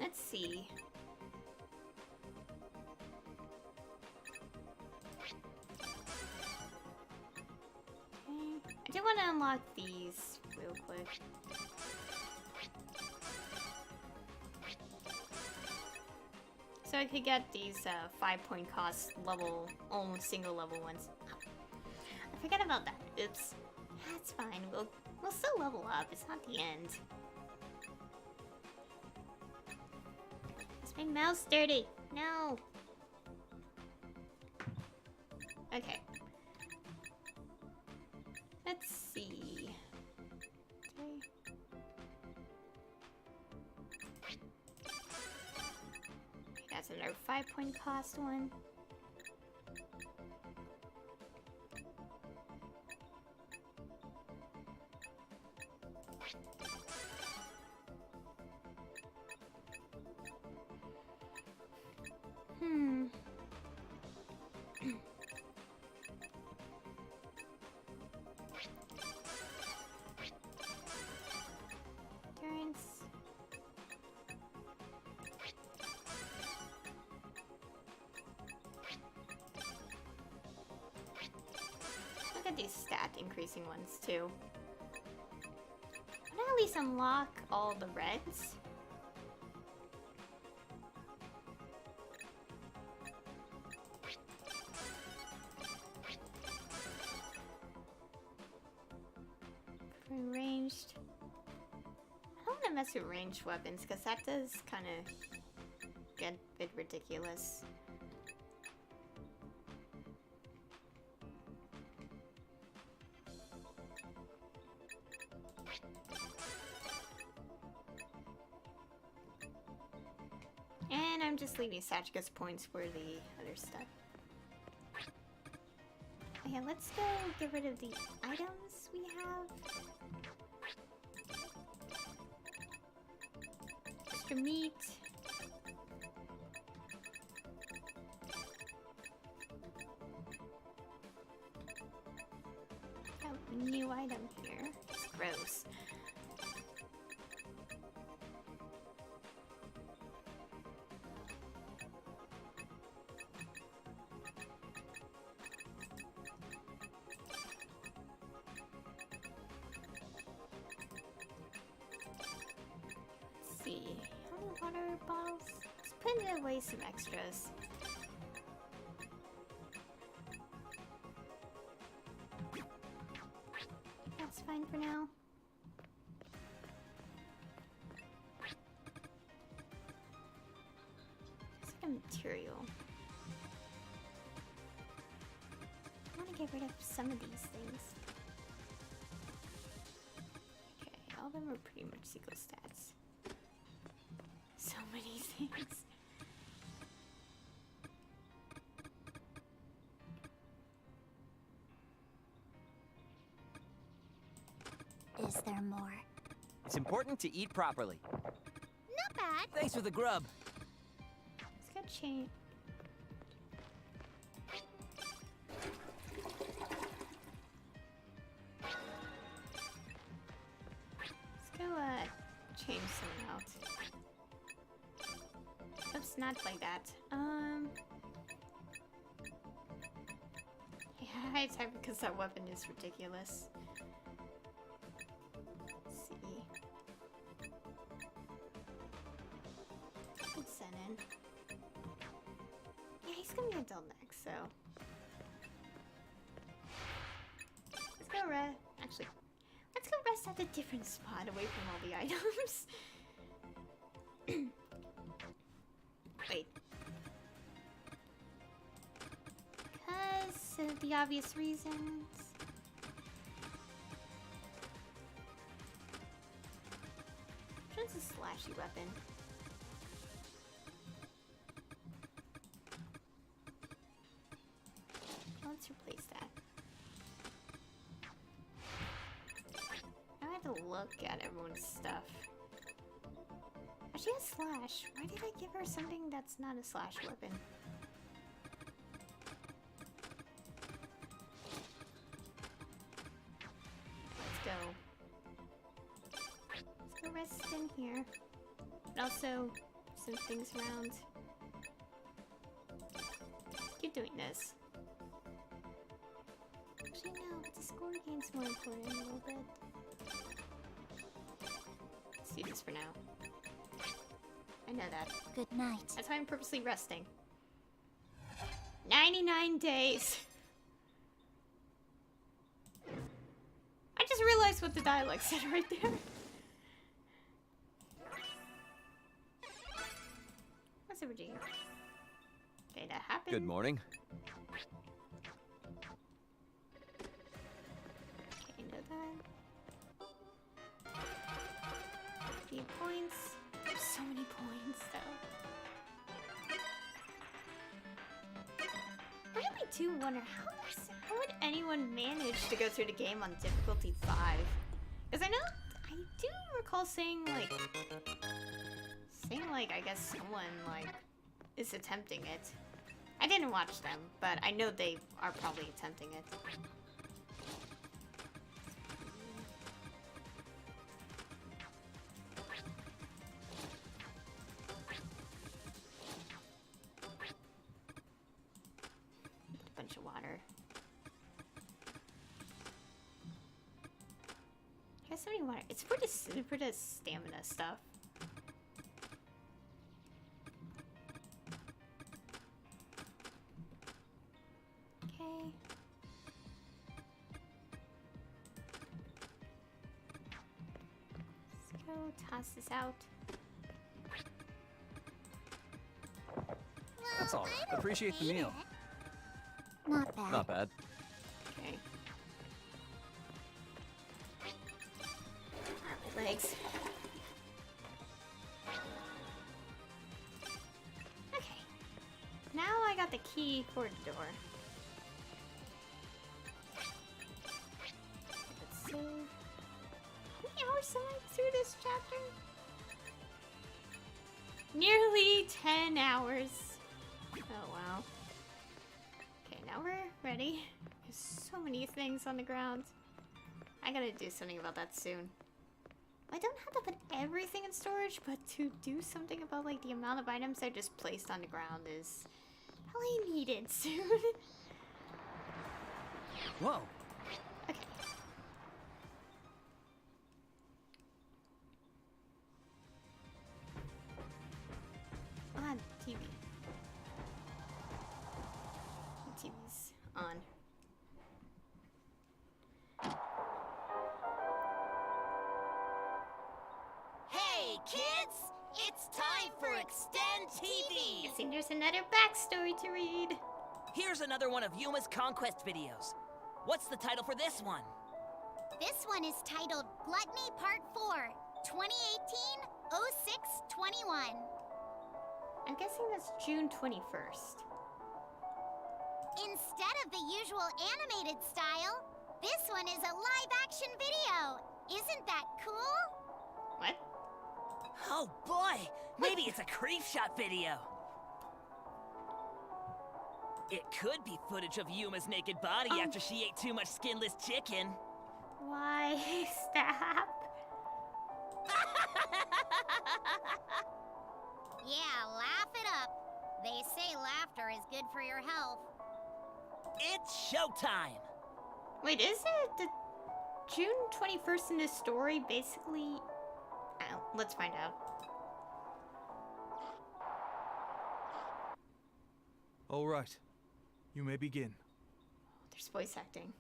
Let's see. Okay. I do want to unlock these real quick. So I could get these 5-point cost level, almost single level ones. I forgot about that. Oops. That's fine. We'll still level up. It's not the end. It's my mouse dirty. No. Okay. Let's see. Okay. That's another 5-point cost one. Endurance. Look at these stat increasing ones too. Can I at least unlock all the reds? For ranged. I don't want to mess with ranged weapons because that does kind of get a bit ridiculous. And I'm just leaving Sachika's points for the other stuff. Okay, let's go get rid of the items we have. Extra meat. Got a new item here. It's gross. See, how many water bottles? Let's put away some extras. That's fine for now. It's like a material. I want to get rid of some of these things. Okay, all of them are pretty much equal stats. So many things. there more. It's important to eat properly. Not bad. Thanks for the grub. Let's go change. Let's go, change someone out. Oops, not like that. Yeah, it's hard because that weapon is ridiculous. Let's see. Let's send in. Yeah, he's gonna be until next, so. Let's go rest. Actually, let's go rest at a different spot away from all the items. Wait. Because of the obvious reasons. Which one's a slashy weapon? Let's replace that. I have to look at everyone's stuff. She has slash. Why did I give her something that's not a slash weapon? Let's go. Let's go rest in here. And also, some things around. Keep doing this. Actually, no, but the score game's more important a little bit. Let's do this for now. I know that. Good night. That's why I'm purposely resting. 99 days. I just realized what the dialogue said right there. What's over here? Okay, that happened. Good morning. Okay, know that. Few points. There's so many points, though. I really do wonder how would anyone manage to go through the game on difficulty 5? Because I do recall saying like, I guess someone like is attempting it. I didn't watch them, but I know they are probably attempting it. Bunch of water. I have so many water. It's for the stamina stuff. Okay. Let's go toss this out. That's all right. Appreciate the meal. Not bad. Not bad. Okay. My legs. Okay. Now I got the key for the door. Let's see. How many hours am I through this chapter? Nearly 10 hours. Oh wow. Okay, now we're ready. There's so many things on the ground. I gotta do something about that soon. I don't have to put everything in storage, but to do something about like the amount of items I just placed on the ground is probably needed soon. Whoa. Okay. On TV. TV's on. Hey, kids! It's time for Extend TV! I think there's another backstory to read. Here's another one of Yuma's conquest videos. What's the title for this one? This one is titled Gluttony Part 4, 2018-06-21. I'm guessing that's June 21st. Instead of the usual animated style, this one is a live-action video. Isn't that cool? What? Oh boy! Maybe it's a creep shot video. It could be footage of Yuma's naked body after she ate too much skinless chicken. Why? Stop. Yeah, laugh it up. They say laughter is good for your health. It's showtime! Wait, is it the June 21st in this story basically? Oh, let's find out. All right. You may begin. There's voice acting.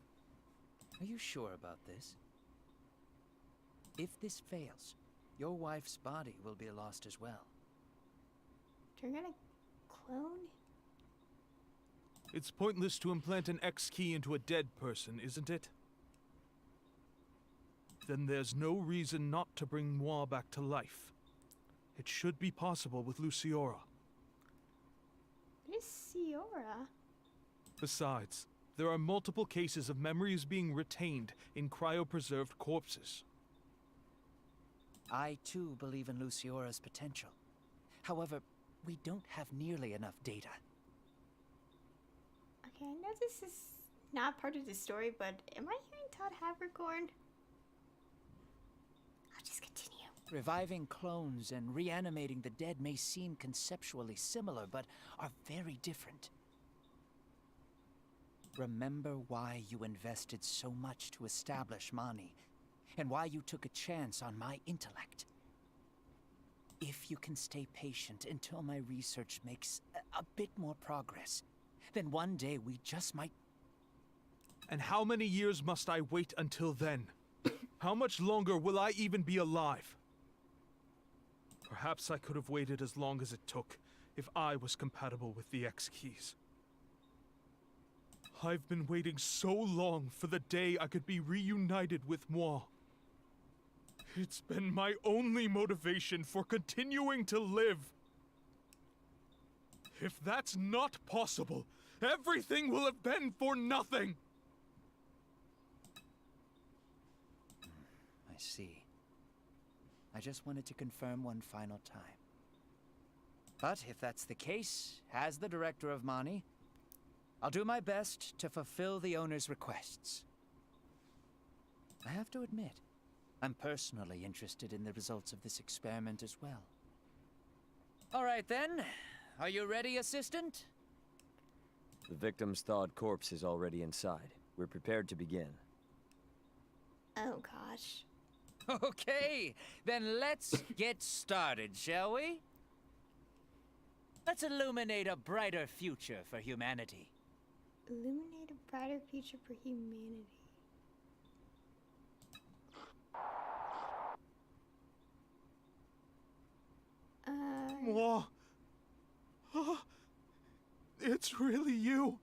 Are you sure about this? If this fails, your wife's body will be lost as well. They're gonna clone? It's pointless to implant an X key into a dead person, isn't it? Then there's no reason not to bring Moi back to life. It should be possible with Luciora. What is Ciora? Besides, there are multiple cases of memories being retained in cryopreserved corpses. I too believe in Luciora's potential. However, we don't have nearly enough data. Okay, I know this is not part of the story, but am I hearing Todd Havercorn? I'll just continue. Reviving clones and reanimating the dead may seem conceptually similar, but are very different. Remember why you invested so much to establish Mani, and why you took a chance on my intellect. If you can stay patient until my research makes a bit more progress, then one day we just might... And how many years must I wait until then? How much longer will I even be alive? Perhaps I could have waited as long as it took if I was compatible with the X-Keys. I've been waiting so long for the day I could be reunited with Moi. It's been my only motivation for continuing to live. If that's not possible, everything will have been for nothing! I see. I just wanted to confirm one final time. But if that's the case, as the director of Mani, I'll do my best to fulfill the owner's requests. I have to admit, I'm personally interested in the results of this experiment as well. All right then. Are you ready, assistant? The victim's thawed corpse is already inside. We're prepared to begin. Oh gosh. Okay, then let's get started, shall we? Let's illuminate a brighter future for humanity. Illuminate a brighter future for humanity. Moi. It's really you.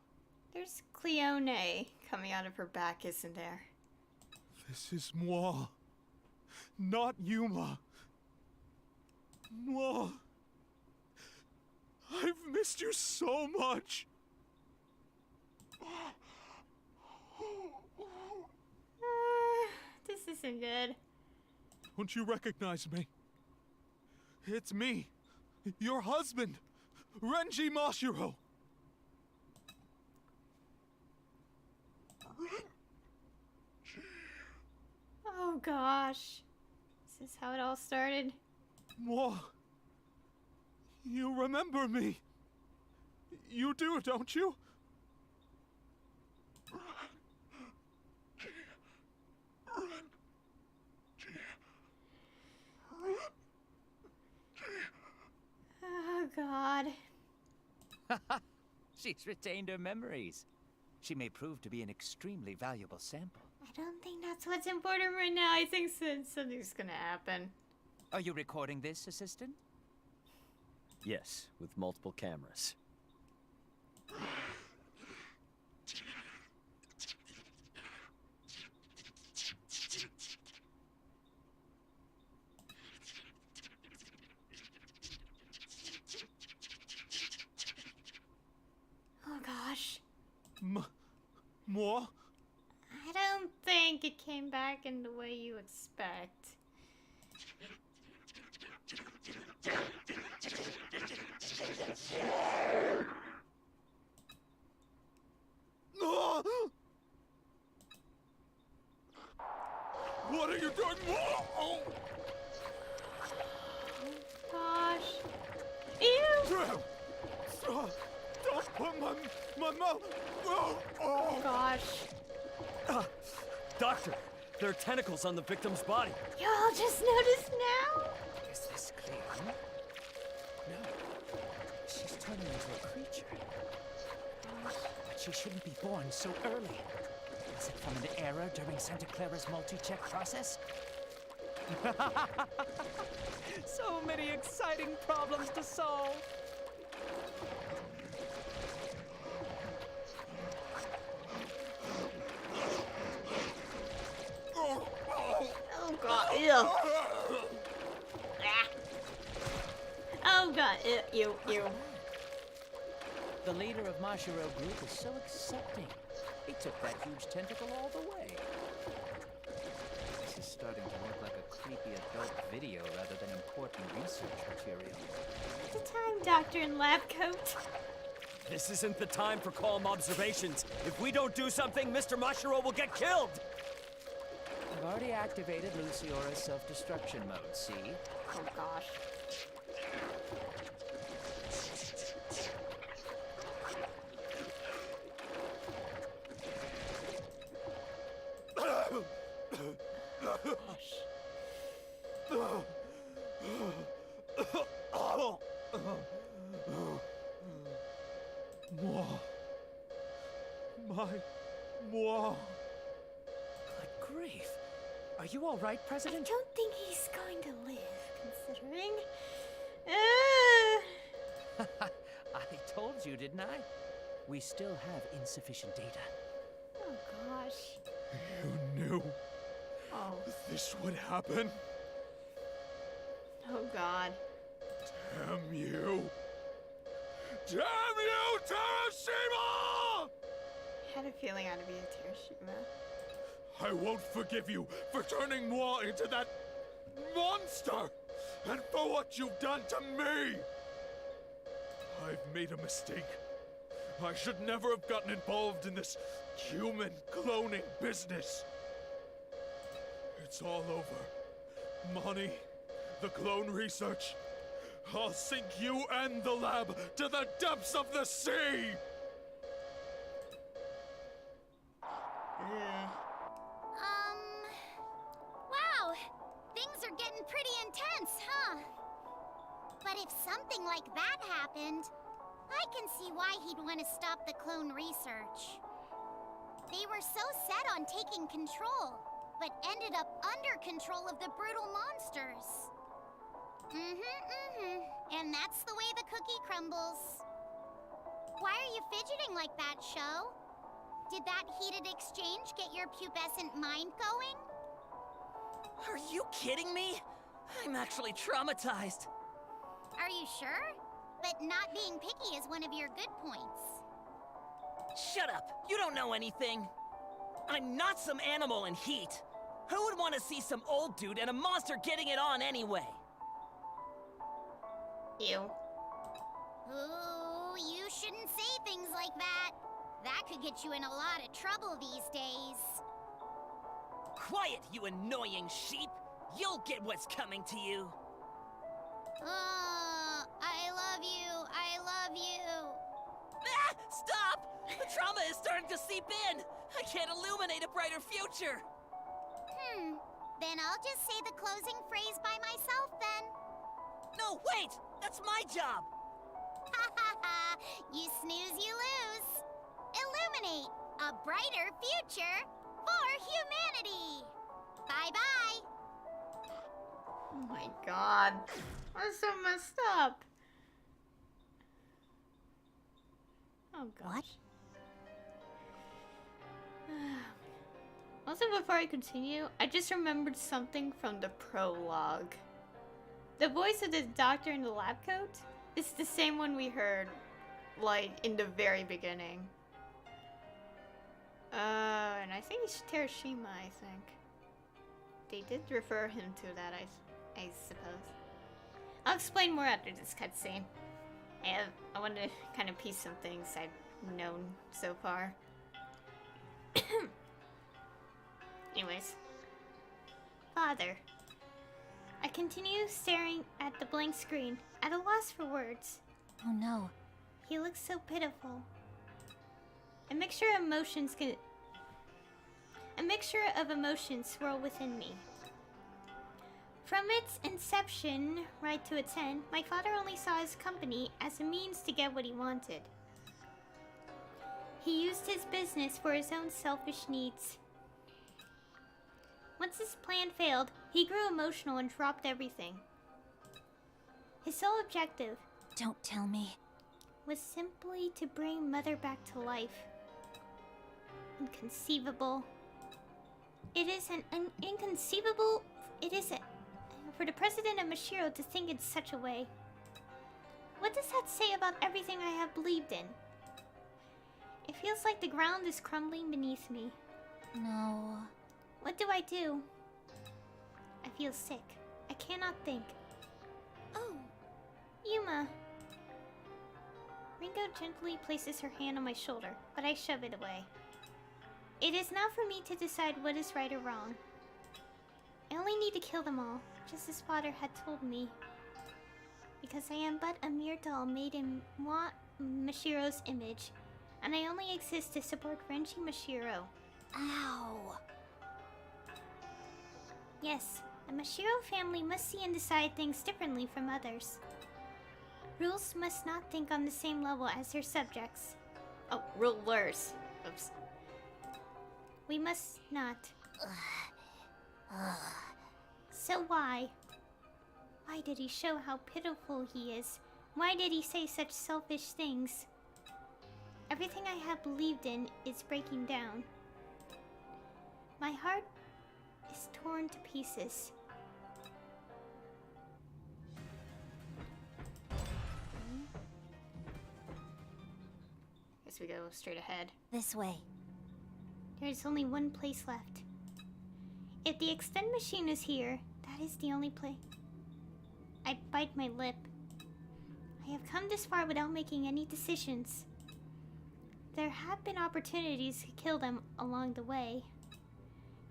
There's Cleone coming out of her back, isn't there? This is Moi. Not Yuma. Moi. I've missed you so much. This isn't good. Don't you recognize me? It's me, your husband, Renji Mashiro. Oh gosh. Is this how it all started? Moi, you remember me. You do, don't you? Oh god. She's retained her memories. She may prove to be an extremely valuable sample. I don't think that's what's important right now. I think something's gonna happen. Are you recording this, assistant? Yes, with multiple cameras. Oh gosh. Moi? I don't think it came back in the way you expect. What are you doing? Oh, Gosh. Ew! Stop! Don't put my mouth! Oh. Gosh. Doctor, there are tentacles on the victim's body. Y'all just noticed now? Is this clear? No. She's turning into a creature. But she shouldn't be born so early. Was it from an error during Santa Clara's multi-check process? So many exciting problems to solve. Oh god, ew. Ah. Oh god, ew. The leader of Mashiro Group is so accepting. He took that huge tentacle all the way. This is starting to look like a creepy adult video rather than important research material. The time, doctor in lab coat. This isn't the time for calm observations. If we don't do something, Mr. Mashiro will get killed! I've already activated Luciora's self-destruction mode, see? Oh gosh. Moi. Good grief. Are you all right, I President? don't think he's going to live, considering. I told you, didn't I? We still have insufficient data. Oh gosh. You knew Oh. this would happen? Oh god. Damn you! Damn you, Terashima! I had a feeling I'd be a Terashima. I won't forgive you for turning moi into that monster! And for what you've done to me! I've made a mistake. I should never have gotten involved in this human cloning business. It's all over. Money, the clone research. I'll sink you and the lab to the depths of the sea! Wow. Things are getting pretty intense, huh? But if something like that happened, I can see why he'd want to stop the clone research. They were so set on taking control, but ended up under control of the brutal monsters. And that's the way the cookie crumbles. Why are you fidgeting like that, Sho? Did that heated exchange get your pubescent mind going? Are you kidding me? I'm actually traumatized. Are you sure? But not being picky is one of your good points. Shut up! You don't know anything! I'm not some animal in heat! Who would want to see some old dude and a monster getting it on anyway? Ew. Ooh, you shouldn't say things like that. That could get you in a lot of trouble these days. Quiet, you annoying sheep! You'll get what's coming to you! I love you. I love you. Ah! Stop! The trauma is starting to seep in! I can't illuminate a brighter future! Then I'll just say the closing phrase by myself then. No, wait! That's my job! Ha ha ha! You snooze, you lose. Illuminate a brighter future for humanity. Bye-bye. Oh my god. That's so messed up. Oh gosh. Also, before I continue, I just remembered something from the prologue. The voice of the doctor in the lab coat is the same one we heard, like, in the very beginning. And I think Terashima, I think. They did refer him to that, I suppose. I'll explain more after this cutscene. I want to kind of piece some things I've known so far. Anyways. Father. I continue staring at the blank screen, at a loss for words. Oh no. He looks so pitiful. A mixture of emotions swirl within me. From its inception right to its end, my father only saw his company as a means to get what he wanted. He used his business for his own selfish needs. Once his plan failed, he grew emotional and dropped everything. His sole objective, Don't tell me. was simply to bring Mother back to life. Inconceivable. It is inconceivable. It is for the president of Mashiro to think in such a way. What does that say about everything I have believed in? It feels like the ground is crumbling beneath me. No. What do I do? I feel sick. I cannot think. Oh, Yuma. Ringo gently places her hand on my shoulder, but I shove it away. It is not for me to decide what is right or wrong. I only need to kill them all, just as father had told me. Because I am but a mere doll made in Mashiro's image, and I only exist to support Renji Mashiro. Ow. Yes, the Mashiro family must see and decide things differently from others. Rules must not think on the same level as their subjects. Oh, rulers. Oops. We must not. So why? Why did he show how pitiful he is? Why did he say such selfish things? Everything I have believed in is breaking down. My heart is torn to pieces. Guess we go straight ahead. This way. There is only one place left. If the extend machine is here, that is the only place. I bite my lip. I have come this far without making any decisions. There have been opportunities to kill them along the way.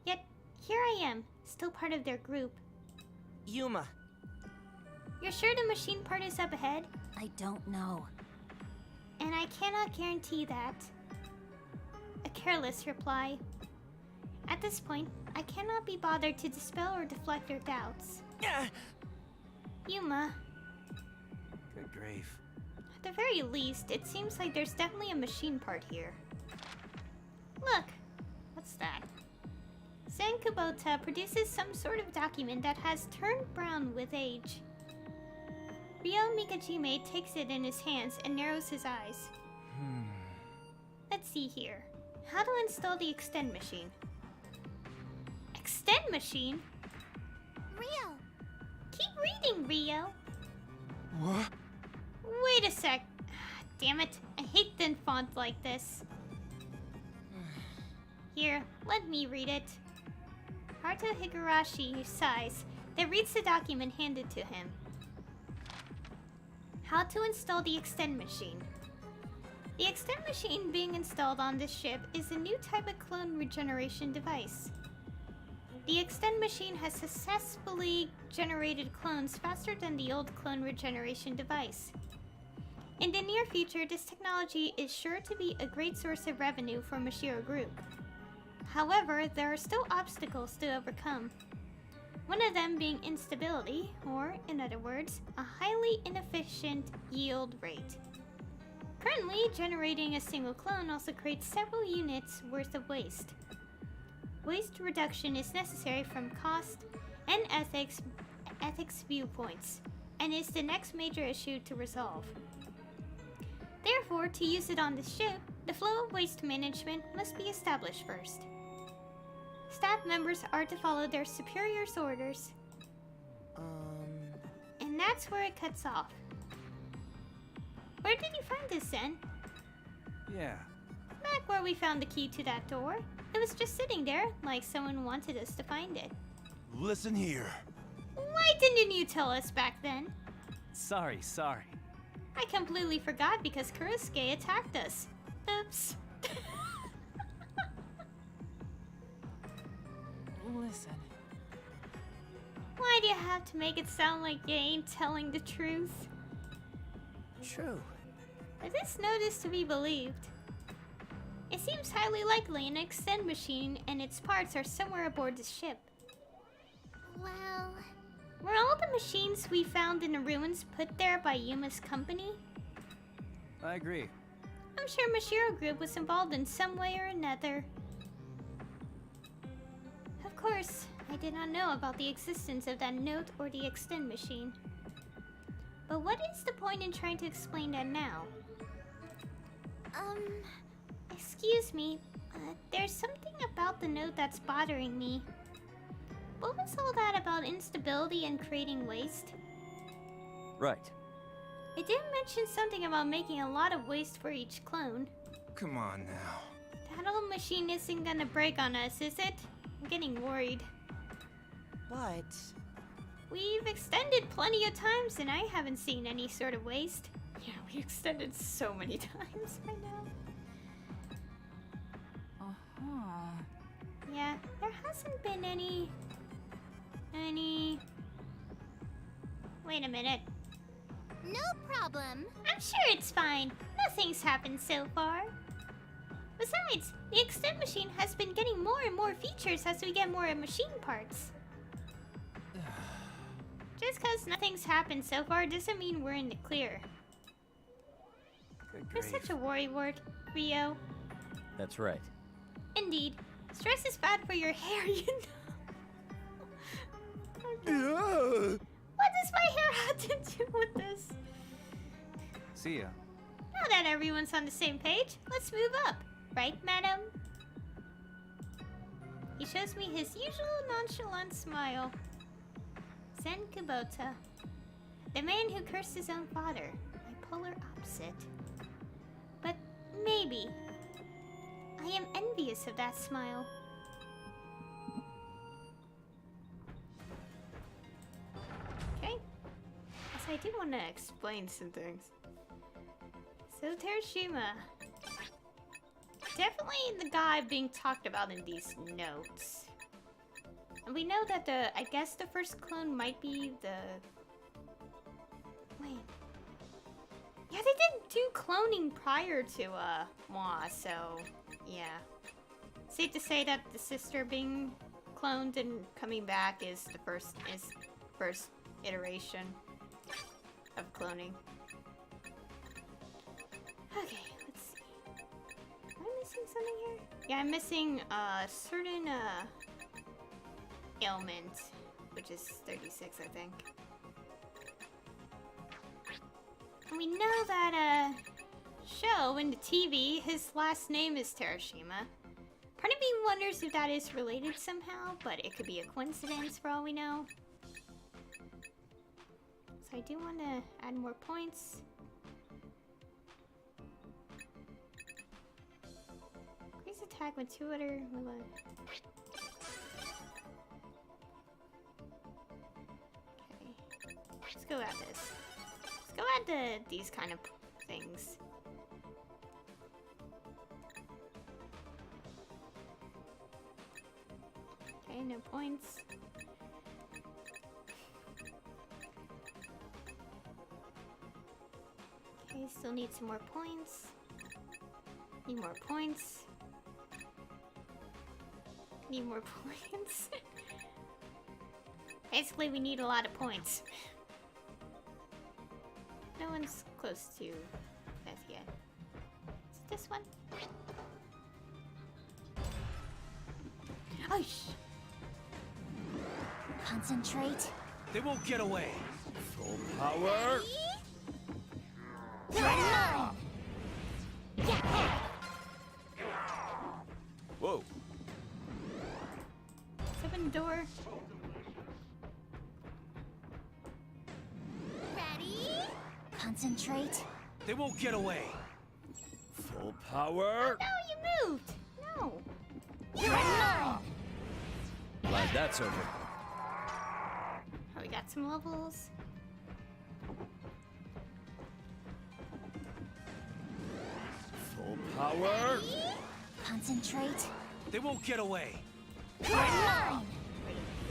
Yet, here I am, still part of their group. Yuma. You're sure the machine part is up ahead? I don't know. And I cannot guarantee that. A careless reply. At this point, I cannot be bothered to dispel or deflect their doubts. Yuma, Good grief. at the very least, it seems like there's definitely a machine part here. Look! What's that? Zen Kubota produces some sort of document that has turned brown with age. Ryo Mikajime takes it in his hands and narrows his eyes. Let's see here. How to install the extend machine. Extend machine? Rio, Keep reading, Rio. What? Wait a sec. Damn it. I hate thin font like this. Here, let me read it. Haruto Higurashi sighs, then reads the document handed to him. How to install the extend machine. The extend machine being installed on this ship is a new type of clone regeneration device. The extend machine has successfully generated clones faster than the old clone regeneration device. In the near future, this technology is sure to be a great source of revenue for Mashiro Group. However, there are still obstacles to overcome. One of them being instability, or, in other words, a highly inefficient yield rate. Currently, generating a single clone also creates several units worth of waste. Waste reduction is necessary from cost and ethics viewpoints, and is the next major issue to resolve. Therefore, to use it on the ship, the flow of waste management must be established first. Staff members are to follow their superiors' orders, and that's where it cuts off. Where did you find this, Zen? Yeah. Back where we found the key to that door. It was just sitting there, like someone wanted us to find it. Listen here. Why didn't you tell us back then? Sorry. I completely forgot because Kurosuke attacked us. Oops. Listen. Why do you have to make it sound like you ain't telling the truth? True. If this note is to be believed, it seems highly likely an extend machine and its parts are somewhere aboard the ship. Well, Were all the machines we found in the ruins put there by Yuma's company? I agree. I'm sure Mashiro Group was involved in some way or another. Of course, I did not know about the existence of that note or the extend machine. But what is the point in trying to explain that now? Excuse me, there's something about the note that's bothering me. What was all that about instability and creating waste? Right. It did mention something about making a lot of waste for each clone. Come on now. That old machine isn't gonna break on us, is it? I'm getting worried. But We've extended plenty of times and I haven't seen any sort of waste. Yeah, we extended so many times by now. Yeah, there hasn't been any... Wait a minute. no problem. I'm sure it's fine. Nothing's happened so far. Besides, the extend machine has been getting more and more features as we get more machine parts. Just because nothing's happened so far doesn't mean we're in the clear. Good You're grief. such a worrywart, Rio. That's right. Indeed. Stress is bad for your hair, you know. Ugh. What does my hair have to do with this? See ya. Now that everyone's on the same page, let's move up. Right, madam? He shows me his usual nonchalant smile. Zen Kubota. The man who cursed his own father. My polar opposite. But maybe. I am envious of that smile. Okay. Yes, I do want to explain some things. So Terashima. Definitely the guy being talked about in these notes. And we know that I guess the first clone might be the... Wait. Yeah, they didn't do cloning prior to, Moi, so... Yeah. Safe to say that the sister being cloned and coming back is the first iteration of cloning. Okay, let's see. Am I missing something here? Yeah, I'm missing a certain ailment, which is 36, I think. And we know that show in the TV, his last name is Terashima. Part of me wonders if that is related somehow, but it could be a coincidence for all we know. So I do want to add more points. Increase attack with 2 other... Okay. Let's go at this. Let's go at these kind of things. Okay, no points. Okay, still need some more points. Need more points. Need more points. Basically, we need a lot of points. No one's close to death yet. Is it this one? Oh, Concentrate. They won't get away. Full power. Whoa. let's open the door. Ready? Concentrate. They won't get away. Full power. No, you moved. No. Glad that's over. Oh, we got some levels. Full power. Concentrate. They won't get away. Wait, the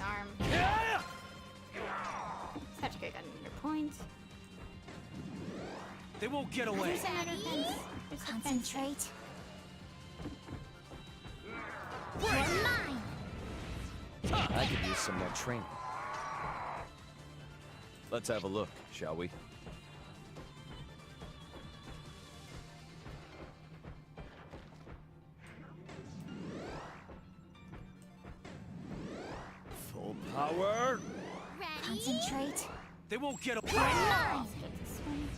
arm. Yeah! Such a good gun under point. They won't get Oh, away. there's another fence. There's a fence. Concentrate. I could use some more training. Let's have a look, shall we? Full power. Ready? Concentrate. They won't get away. Let's get this one.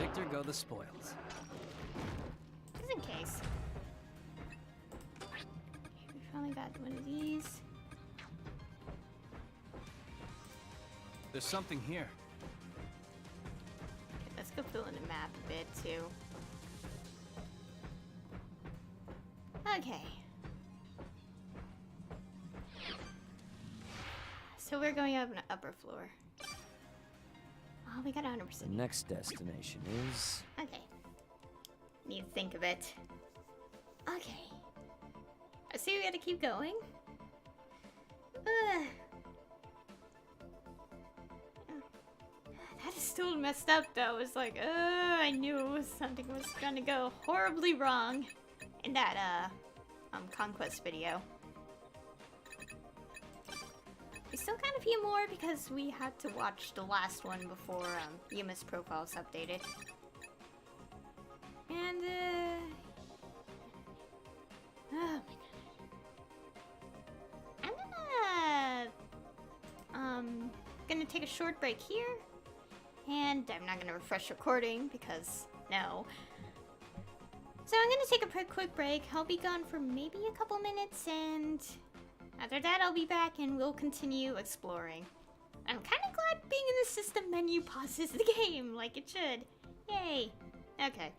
Victor go the spoils. Just in case. Okay, we finally got one of these. There's something here. Okay, let's go fill in the map a bit too. Okay. So we're going up on the upper floor. Oh, we got 100%. The next destination is... Okay. Need to think of it. Okay. I see we gotta keep going. That is still messed up though. It's like, I knew something was gonna go horribly wrong in that, Conquest video. We still got a few more because we had to watch the last one before, Yuma's profile's updated. And, oh my god. I'm gonna take a short break here. And I'm not gonna refresh recording because, no. So I'm gonna take a quick break. I'll be gone for maybe a couple minutes, and after that I'll be back and we'll continue exploring. I'm kind of glad being in the system menu pauses the game like it should. Yay. Okay.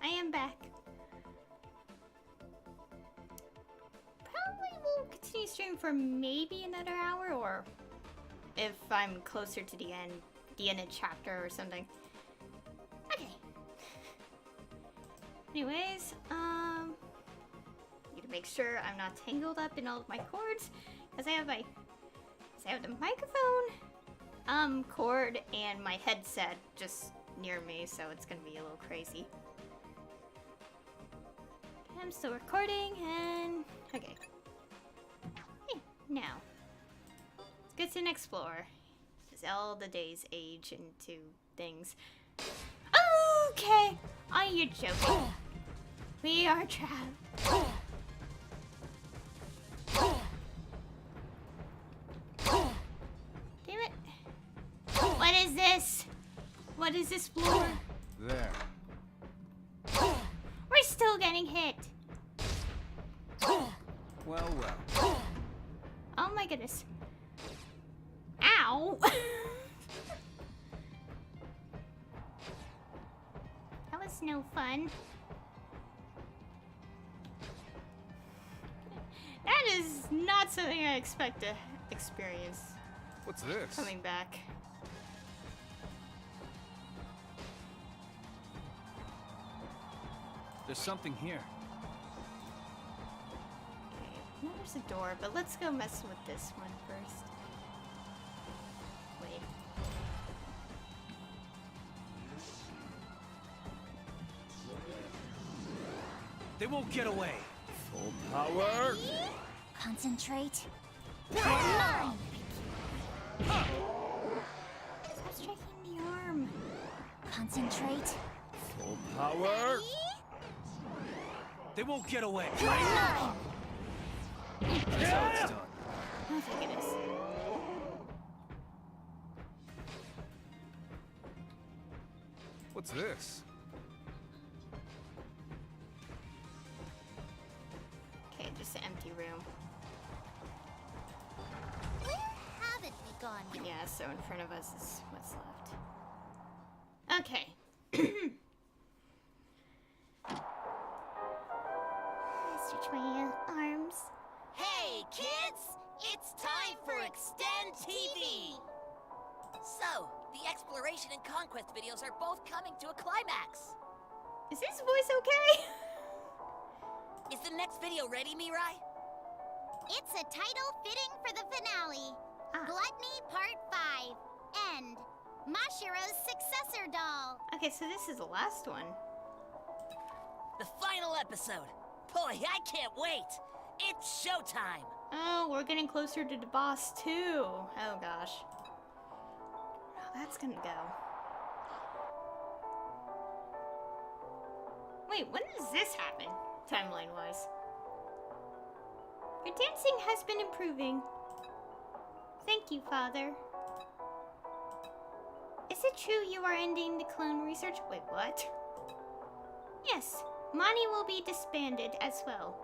I am back. Probably will continue streaming for maybe another hour, or if I'm closer to the end of chapter or something. Okay. Anyways, need to make sure I'm not tangled up in all of my cords, because I have the microphone, cord, and my headset just near me, so it's gonna be a little crazy. I'm still recording, and okay. Hey, now let's get to explore. As all the days age into things. Okay, you're joking. We are trapped. Damn it! What is this? What is this floor? There. We're still getting hit. Well, well. Oh my goodness. Ow! That was no fun. That is not something I expect to experience What's this? coming back. There's something here. Okay, now there's a door, but let's go mess with this one first. Wait. They won't get away. Full power. Concentrate. Stop striking the arm. Concentrate. Full power. They won't get away. Oh, That's how it's done. thank goodness. What's this? Okay, just an empty room. Where haven't we gone yet? Yeah, so in front of us is what's left. Okay. Stretch my arms. Hey, kids! It's time for Extend TV! So, the exploration and conquest videos are both coming to a climax. Is his voice okay? Is the next video ready, Mirai? It's a title fitting for the finale. Gluttony Part 5. End. Mashiro's successor doll. Okay, so this is the last one. The final episode. Boy, I can't wait. It's showtime. Oh, we're getting closer to the boss too. Oh gosh. How that's gonna go. Wait, when does this happen? Timeline-wise. Your dancing has been improving. Thank you, Father. Is it true you are ending the clone research? Wait, what? Yes, Mani will be disbanded as well.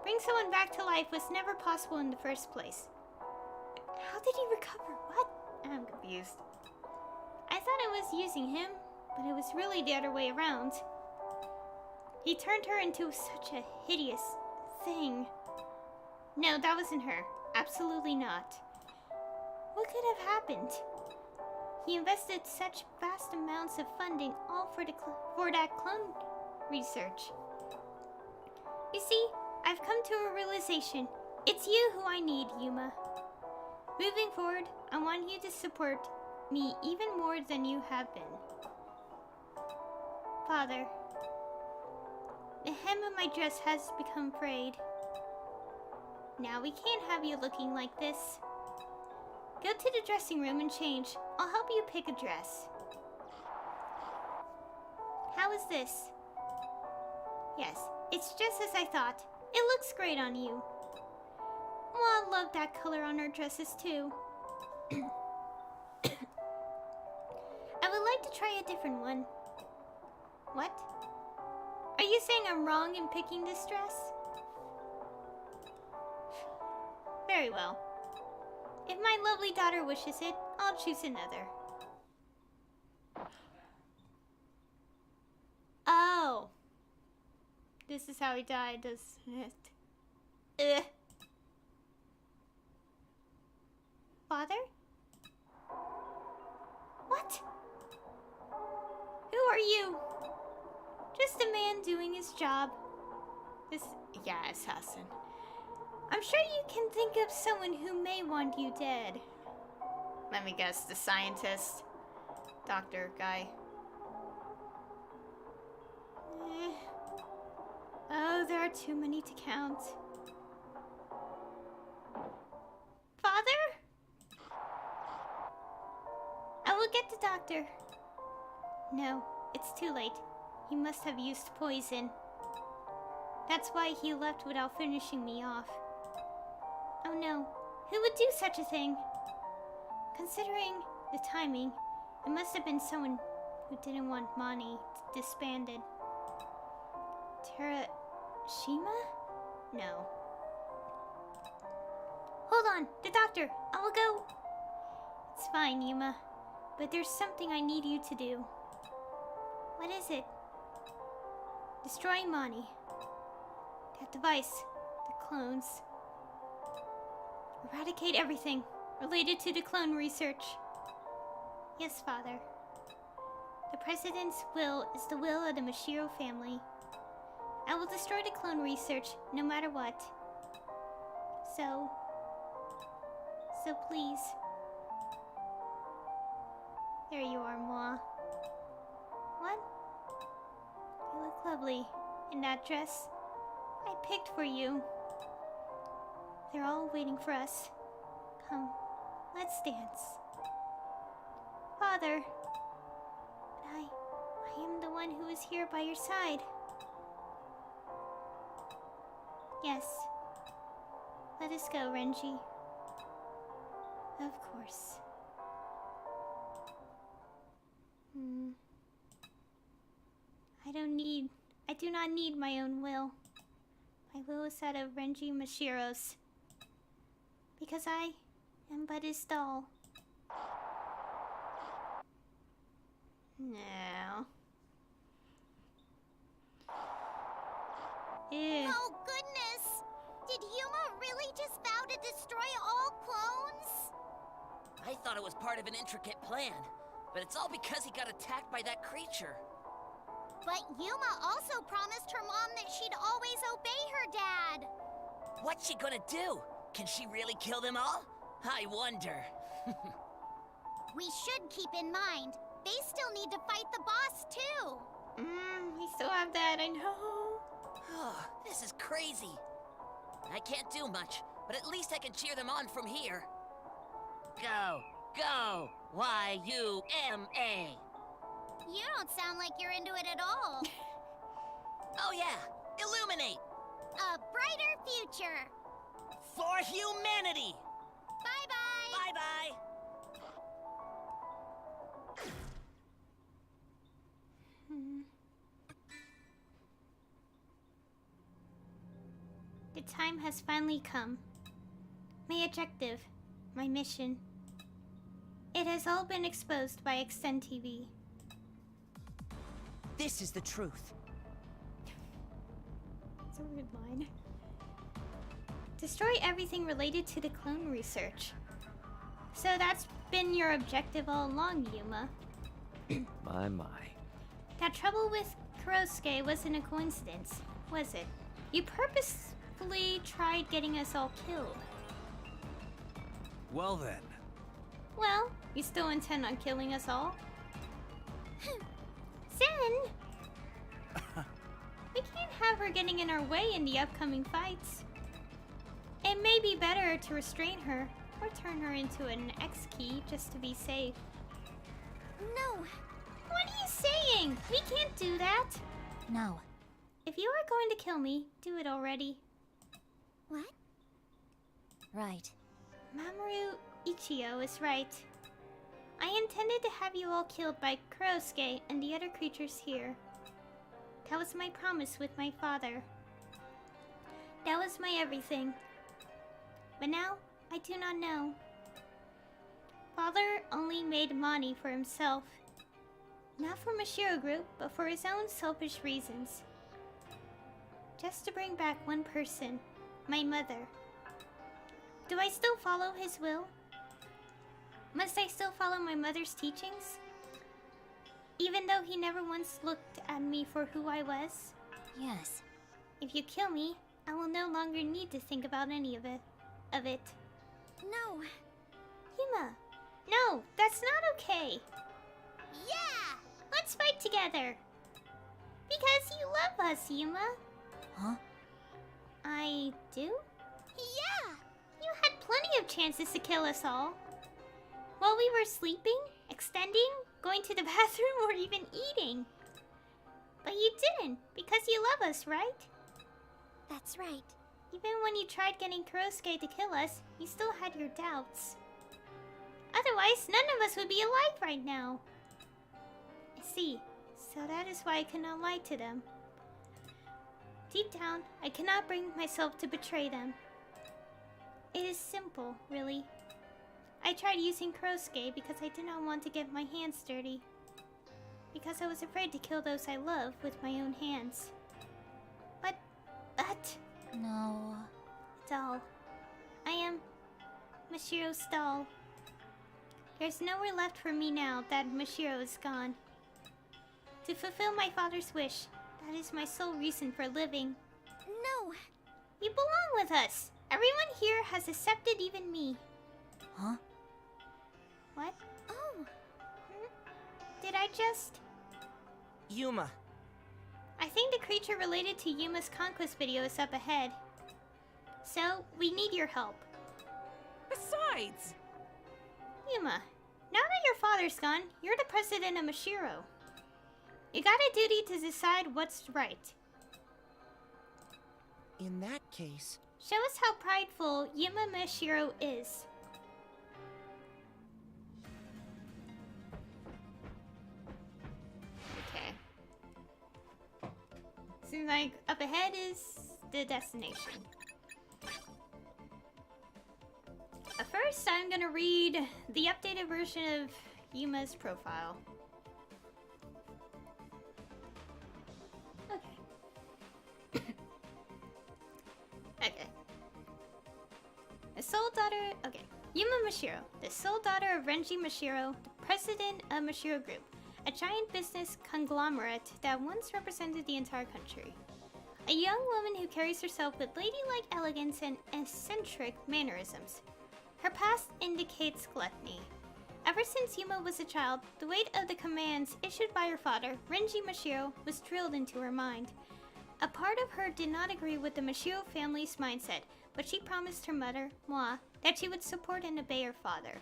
Bring someone back to life was never possible in the first place. How did he recover? What? I'm confused. I thought I was using him, but it was really the other way around. He turned her into such a hideous thing. No, that wasn't her. Absolutely not. What could have happened? He invested such vast amounts of funding all for that clone research. You see, I've come to a realization. It's you who I need, Yuma. Moving forward, I want you to support me even more than you have been. Father, the hem of my dress has become frayed. Now we can't have you looking like this. Go to the dressing room and change. I'll help you pick a dress. How is this? Yes, it's just as I thought. It looks great on you. Well, I love that color on our dresses too. I would like to try a different one. What? Are you saying I'm wrong in picking this dress? Very well. If my lovely daughter wishes it, I'll choose another. This is how he died, doesn't it? Ugh. Father? What? Who are you? Just a man doing his job. Yeah, assassin. I'm sure you can think of someone who may want you dead. Let me guess, the scientist. Doctor guy. Oh, there are too many to count. Father? I will get the doctor. No, it's too late. He must have used poison. That's why he left without finishing me off. Oh no, who would do such a thing? Considering the timing, it must have been someone who didn't want Mani disbanded. Terashima? No. Hold on, the doctor. I will go. It's fine, Yuma. But there's something I need you to do. What is it? Destroy Mani. That device. The clones. Eradicate everything related to the clone research. Yes, Father. The President's will is the will of the Mashiro family. I will destroy the clone research no matter what. So please. There you are, Moi. What? You look lovely in that dress I picked for you. They're all waiting for us. Come, let's dance. Father, but I am the one who is here by your side. Yes. Let us go, Renji. Of course. I do not need my own will. My will is that of Renji Mashiro's. Because I am but his doll. No. Ew. Oh, goodness! Did Yuma really just vow to destroy all clones? I thought it was part of an intricate plan, but it's all because he got attacked by that creature. But Yuma also promised her mom that she'd always obey her dad. What's she gonna do? Can she really kill them all? I wonder. We should keep in mind, they still need to fight the boss, too. We still have that, I know. This is crazy. I can't do much, but at least I can cheer them on from here. Go, go, Y-U-M-A. You don't sound like you're into it at all. Oh yeah, illuminate. A brighter future. For humanity. Bye-bye. Bye-bye. The time has finally come. My objective, my mission. It has all been exposed by Extend TV. This is the truth. That's a weird line. Destroy everything related to the clone research. So that's been your objective all along, Yuma. My. That trouble with Kurosuke wasn't a coincidence, was it? You purposefully tried getting us all killed. Well then. Well, you still intend on killing us all? Zen! We can't have her getting in our way in the upcoming fights. It may be better to restrain her, or turn her into an X-key just to be safe. No. What are you saying? We can't do that. No. If you are going to kill me, do it already. What? Right. Mamoru Ichio is right. I intended to have you all killed by Kurosuke and the other creatures here. That was my promise with my father. That was my everything. But now, I do not know. Father only made Mani for himself. Not for Mashiro Group, but for his own selfish reasons. Just to bring back one person. My mother. Do I still follow his will? Must I still follow my mother's teachings? Even though he never once looked at me for who I was? Yes. If you kill me, I will no longer need to think about any of it. No. Yuma! No, that's not okay! Yeah! Let's fight together! Because you love us, Yuma! Huh? I do? Yeah! You had plenty of chances to kill us all. While we were sleeping, extending, going to the bathroom, or even eating. But you didn't, because you love us, right? That's right. Even when you tried getting Kurosuke to kill us, you still had your doubts. Otherwise, none of us would be alive right now. I see. So that is why I could not lie to them. Deep down, I cannot bring myself to betray them. It is simple, really. I tried using Kurosuke because I did not want to get my hands dirty. Because I was afraid to kill those I love with my own hands. But... No. Doll. I am... Mashiro's doll. There's nowhere left for me now that Mashiro is gone. To fulfill my father's wish, that is my sole reason for living. No. You belong with us! Everyone here has accepted even me. Huh? What? Oh. Did I just... Yuma. I think the creature related to Yuma's conquest video is up ahead. So, we need your help. Besides, Yuma, now that your father's gone, you're the president of Mashiro. You got a duty to decide what's right. in that case, Show us how prideful Yuma Mashiro is. Okay. Seems like up ahead is the destination. First, I'm gonna read the updated version of Yuma's profile. Okay. Okay. The sole daughter... Okay. Yuma Mashiro, the sole daughter of Renji Mashiro, the president of Mashiro Group, a giant business conglomerate that once represented the entire country. A young woman who carries herself with ladylike elegance and eccentric mannerisms. Her past indicates gluttony. Ever since Yuma was a child, the weight of the commands issued by her father, Renji Mashiro, was drilled into her mind. A part of her did not agree with the Mashiro family's mindset, but she promised her mother, Moi, that she would support and obey her father.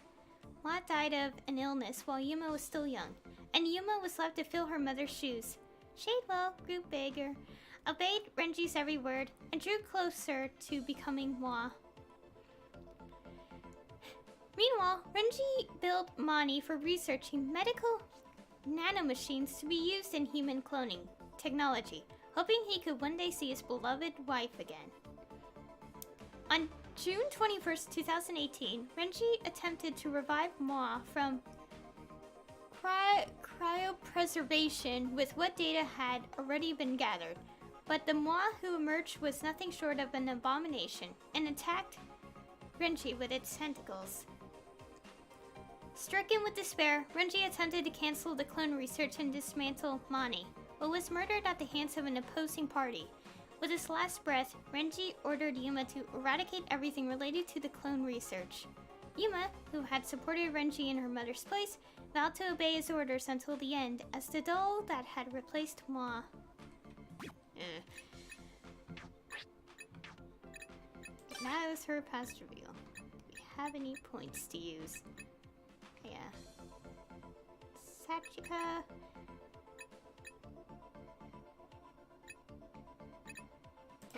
Moi died of an illness while Yuma was still young, and Yuma was left to fill her mother's shoes. Shadewell grew bigger, obeyed Renji's every word, and drew closer to becoming Moi. Meanwhile, Renji built Mani for researching medical nanomachines to be used in human cloning technology, hoping he could one day see his beloved wife again. On June 21st, 2018, Renji attempted to revive Moi from cryopreservation with what data had already been gathered, but the Moi who emerged was nothing short of an abomination and attacked Renji with its tentacles. Stricken with despair, Renji attempted to cancel the clone research and dismantle Mani, but was murdered at the hands of an opposing party. With his last breath, Renji ordered Yuma to eradicate everything related to the clone research. Yuma, who had supported Renji in her mother's place, vowed to obey his orders until the end, as the doll that had replaced Moi. That was her past reveal. Do we have any points to use? Yeah. Sachika.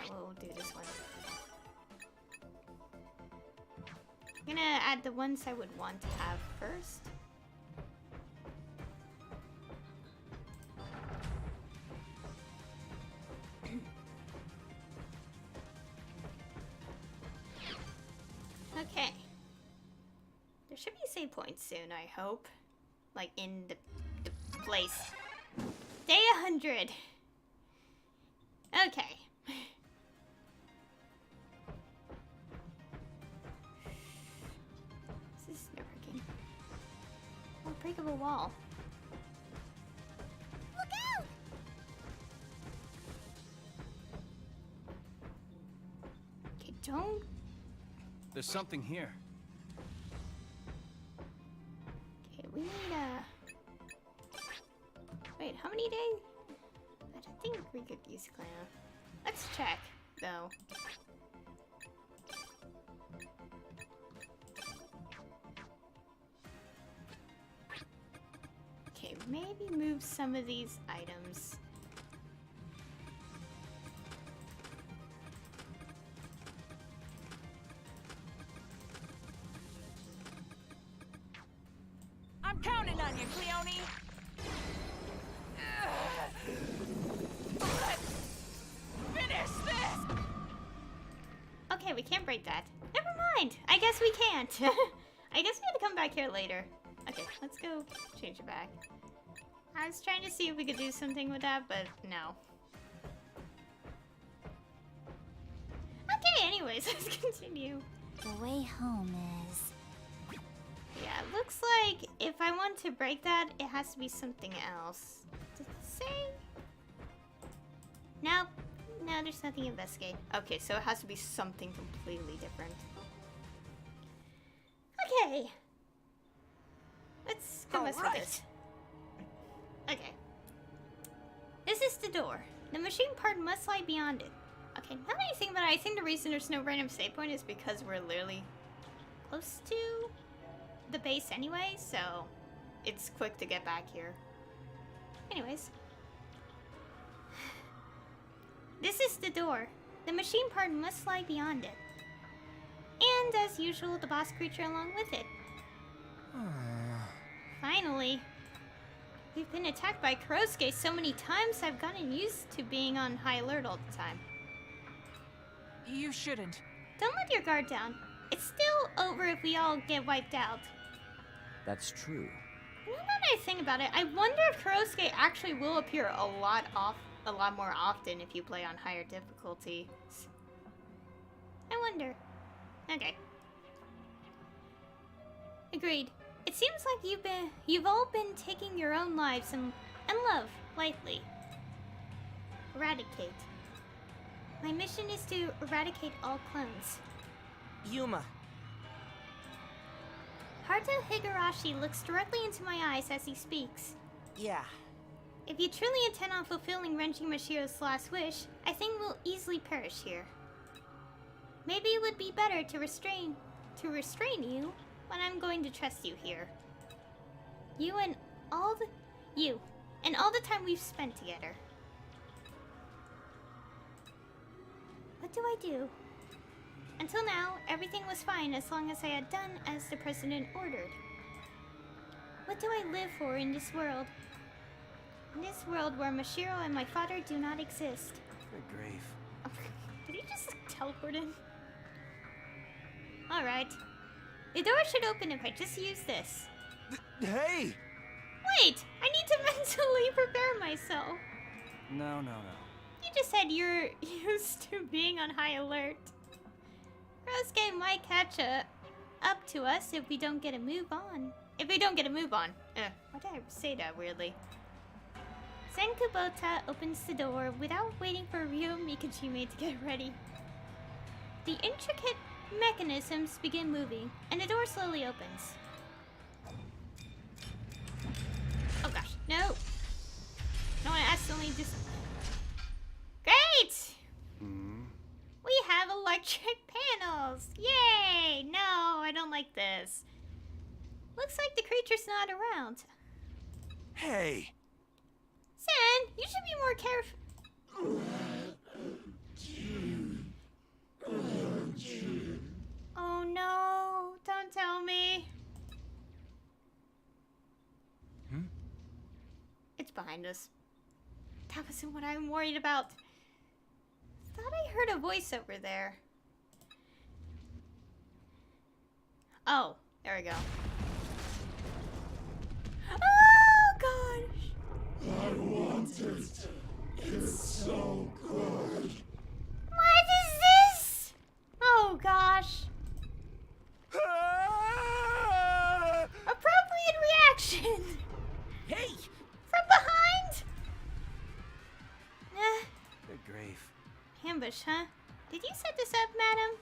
We'll do this one. I'm gonna add the ones I would want to have first. Okay. There should be save points soon, I hope. Like in the place. Day 100. Okay. unbreakable wall. Look out! Okay, don't. There's something here. Okay, we need Wait, how many days? I don't think we could use Clan. Let's check, though. Okay, maybe move some of these items. I'm counting on you, Cleone. Let's finish this. Okay, we can't break that. Never mind. I guess we can't. I guess we have to come back here later. Okay, let's go change it back. I was trying to see if we could do something with that, but no. Okay, anyways, let's continue. The way home is... Yeah, it looks like if I want to break that, it has to be something else. Does it say? Nope. No, there's nothing to investigate. Okay, so it has to be something completely different. Okay. Let's go mess with this. Okay. This is the door. The machine part must lie beyond it. Okay, now that I think about it, I think the reason there's no random save point is because we're literally close to the base anyway, so it's quick to get back here. Anyways. This is the door. The machine part must lie beyond it. And as usual, the boss creature along with it. Finally. We've been attacked by Kurosuke so many times I've gotten used to being on high alert all the time. You shouldn't. Don't let your guard down. It's still over if we all get wiped out. That's true. Now that I think about it, I wonder if Kurosuke actually will appear a lot more often if you play on higher difficulties. I wonder. Okay. Agreed. It seems like you've all been taking your own lives and love lightly. Eradicate. My mission is to eradicate all clones. Yuma. Haruto Higurashi looks directly into my eyes as he speaks. Yeah. If you truly intend on fulfilling Renji Mashiro's last wish, I think we'll easily perish here. Maybe it would be better to restrain you when I'm going to trust you here. You and all the time we've spent together. What do I do? Until now, everything was fine as long as I had done as the president ordered. What do I live for in this world? In this world where Mashiro and my father do not exist. Good grief. Did he just teleport in? Alright. The door should open if I just use this. Hey! Wait! I need to mentally prepare myself. No. You just said you're used to being on high alert. Kurosuke might catch up to us if we don't get a move on. Why did I say that weirdly? Senkubota opens the door without waiting for Ryo Mikajume to get ready. The intricate mechanisms begin moving, and the door slowly opens. Oh gosh, no! No one accidentally just... Great! We have electric panels! Yay! No, I don't like this. Looks like the creature's not around. Hey! Sen, you should be more careful. Oh no, don't tell me. It's behind us. That wasn't what I'm worried about. Thought I heard a voice over there. Oh, there we go. Oh gosh! I want it. It's so good. What is this? Oh gosh. Appropriate reaction. ambush, huh? Did you set this up, madam?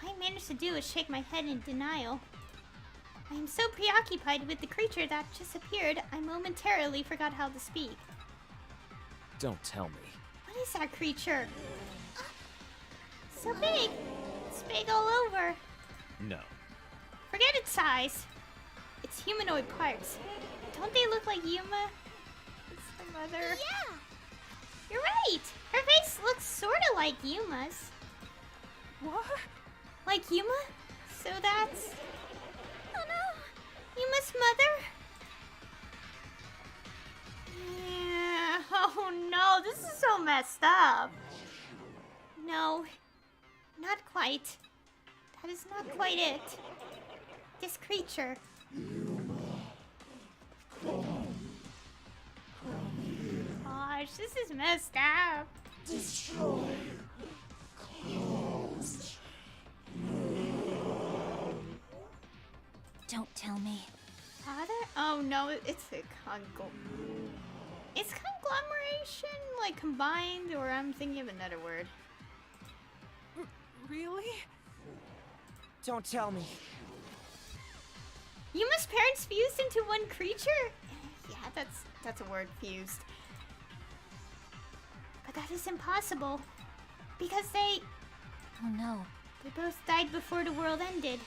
All I managed to do is shake my head in denial. I am so preoccupied with the creature that just appeared, I momentarily forgot how to speak. Don't tell me. What is that creature? So big! It's big all over. No. Forget its size. Its humanoid parts. Don't they look like Yuma? It's the mother. Yeah! You're right! Her face looks sorta like Yuma's. What? Like Yuma? So that's... Oh no! Yuma's mother? Yeah. Oh no, this is so messed up. No, not quite. That is not quite it. This creature. Gosh, this is messed up. Don't tell me. Father? Oh no, it's a It's conglomeration, like combined, or I'm thinking of another word. Really? Don't tell me. Yuma's parents fused into one creature? Yeah, that's a word, fused. But that is impossible. Because they Oh no. both died before the world ended.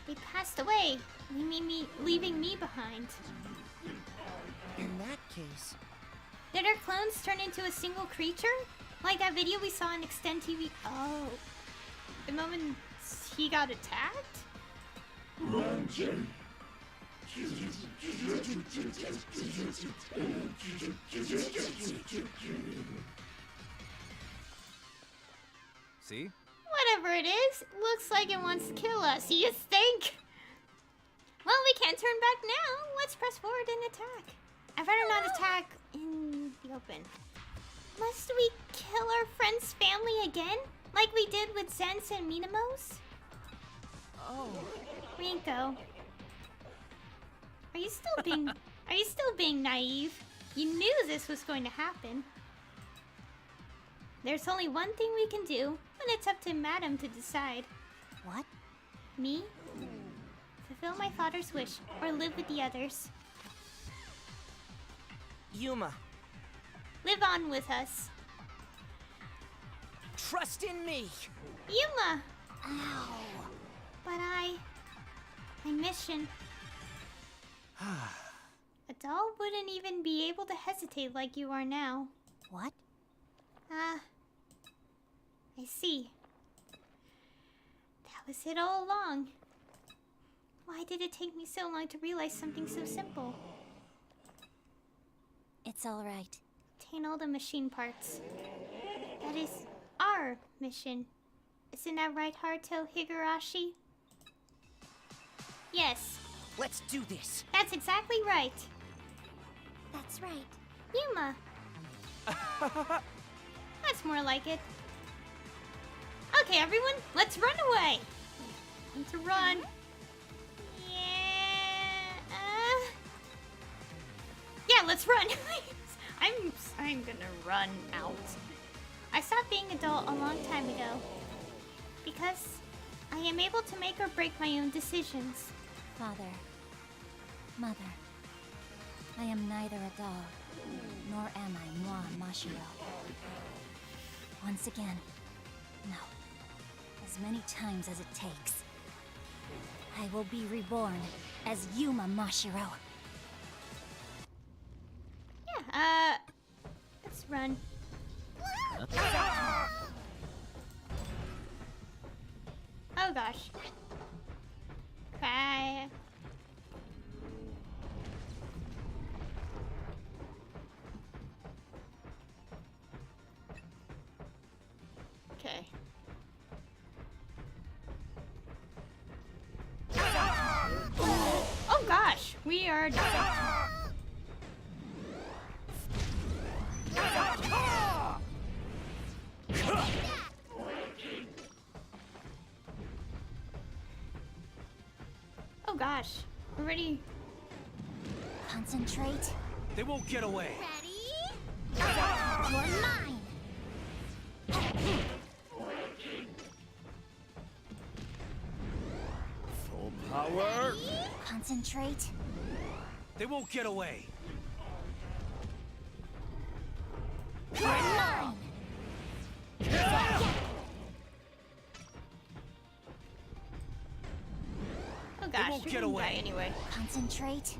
They passed away, leaving me behind. In that case... Did our clones turn into a single creature? Like that video we saw on Extend TV? Oh. The moment he got attacked? See? Whatever it is, it looks like it wants to kill us. You think? Well, we can't turn back now. Let's press forward and attack. I'd rather not attack in the open. Must we kill our friend's family again? Like we did with Zen's and Minamo's? Oh. Rinko. Are you still being naive? You knew this was going to happen. There's only one thing we can do, and it's up to Madam to decide. What? Me? Fulfill my father's wish, or live with the others. Yuma, Live on with us. trust in me. Yuma! Ow. But my mission. A doll wouldn't even be able to hesitate like you are now. What? I see. That was it all along. Why did it take me so long to realize something so simple? It's all right. Obtain all the machine parts. That is our mission. Isn't that right, Haruto Higurashi? Yes, Let's do this. that's exactly right. That's right. Yuma. That's more like it. Okay, everyone, let's run away. Time to run. Yeah, let's run. I'm gonna run out. I stopped being a doll a long time ago because I am able to make or break my own decisions. Father. Mother. I am neither a doll, nor am I moi Mashiro. Once again, no. As many times as it takes. I will be reborn as Yuma Mashiro. Yeah, let's run. Oh gosh. Cry. Okay. Oh gosh, we are done. Oh gosh, we're ready. Concentrate. They won't get away. Ready? You're mine. Full power. Concentrate. They won't get away. You're mine. Oh gosh, won't you're get gonna away. die anyway. Concentrate.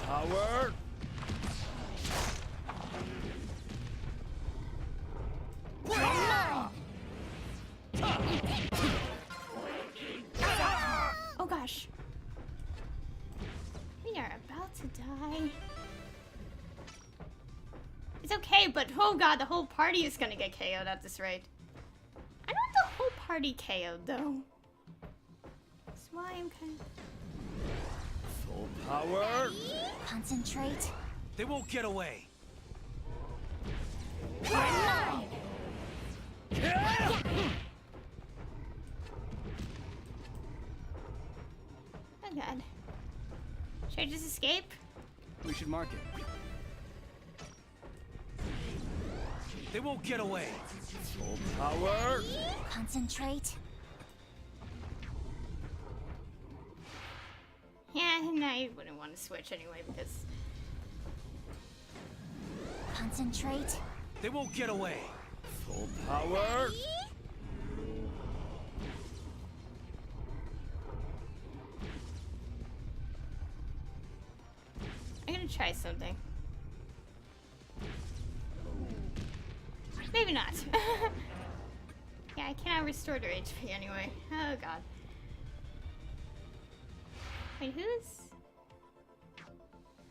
Power. You're mine. Oh gosh. We are about to die. It's okay, but oh god, the whole party is gonna get KO'd at this rate. I don't want the whole party KO'd though. That's why I'm kind of... Full power. Concentrate. They won't get away. You're mine. Oh god. Should I just escape? We should mark it. They won't get away. Full power. Concentrate. Yeah, and I wouldn't want to switch anyway because... Concentrate. They won't get away. Full power. I'm gonna try something. Maybe not. Yeah, I cannot restore their HP anyway. Oh god. Wait, who's...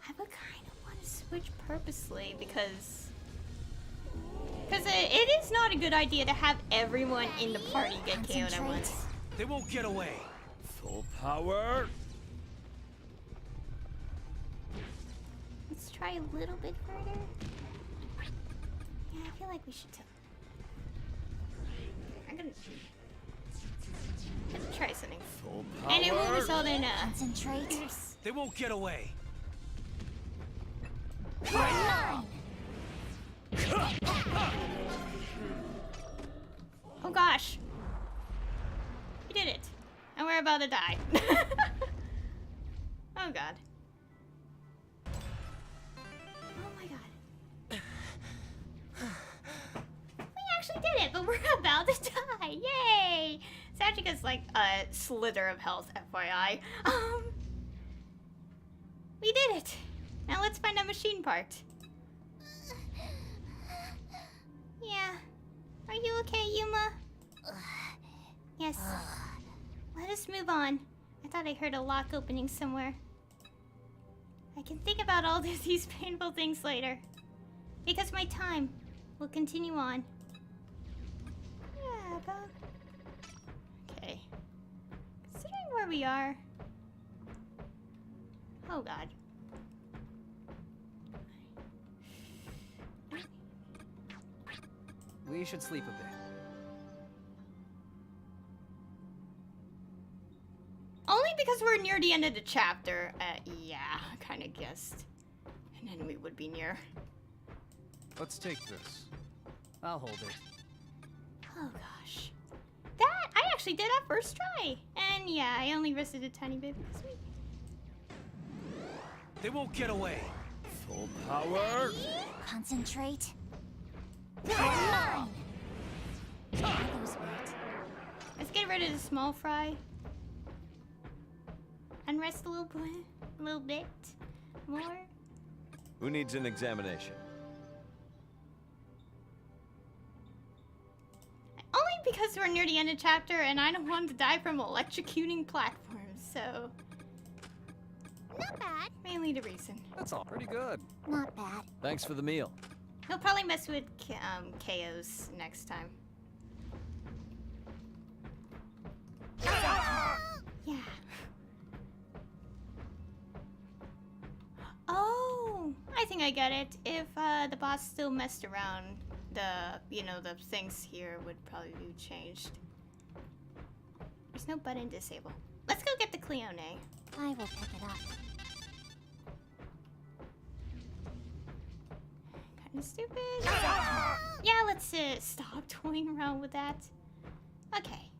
I would kind of want to switch purposely because... it is not a good idea to have everyone in the party get KO'd at once. They won't get away. Full power. Let's try a little bit further. Yeah, I feel like we should I'm gonna try something. Full power. And it will result in Concentrate. They won't get away. You're mine. Oh gosh. We did it. And we're about to die. Oh god. Oh my god. We actually did it, but we're about to die. Yay! Sajika's like a slither of health, FYI. We did it. Now let's find a machine part. Yeah. Are you okay, Yuma? Yes. Let us move on. I thought I heard a lock opening somewhere. I can think about all of these painful things later. Because my time will continue on. Yeah, Bob. Okay. Considering where we are. Oh god. We should sleep a bit. Only because we're near the end of the chapter. Yeah, I kind of guessed. And then we would be near. Let's take this. I'll hold it. Oh gosh. That, I actually did that first try. And yeah, I only risked it a tiny bit because we... They won't get away. Full power. Concentrate. You're mine. Lose weight. Let's get rid of the small fry. And rest a little bit more. Who needs an examination? Only because we're near the end of chapter and I don't want to die from electrocuting platforms, so... Not bad. Mainly the reason. That's all pretty good. Not bad. Thanks for the meal. He'll probably mess with KOs next time. Yeah. Oh, I think I get it. If the boss still messed around, the things here would probably be changed. There's no button disable. Let's go get the Cleone. I will pick it up. Stupid. Yeah, let's stop toying around with that. Okay.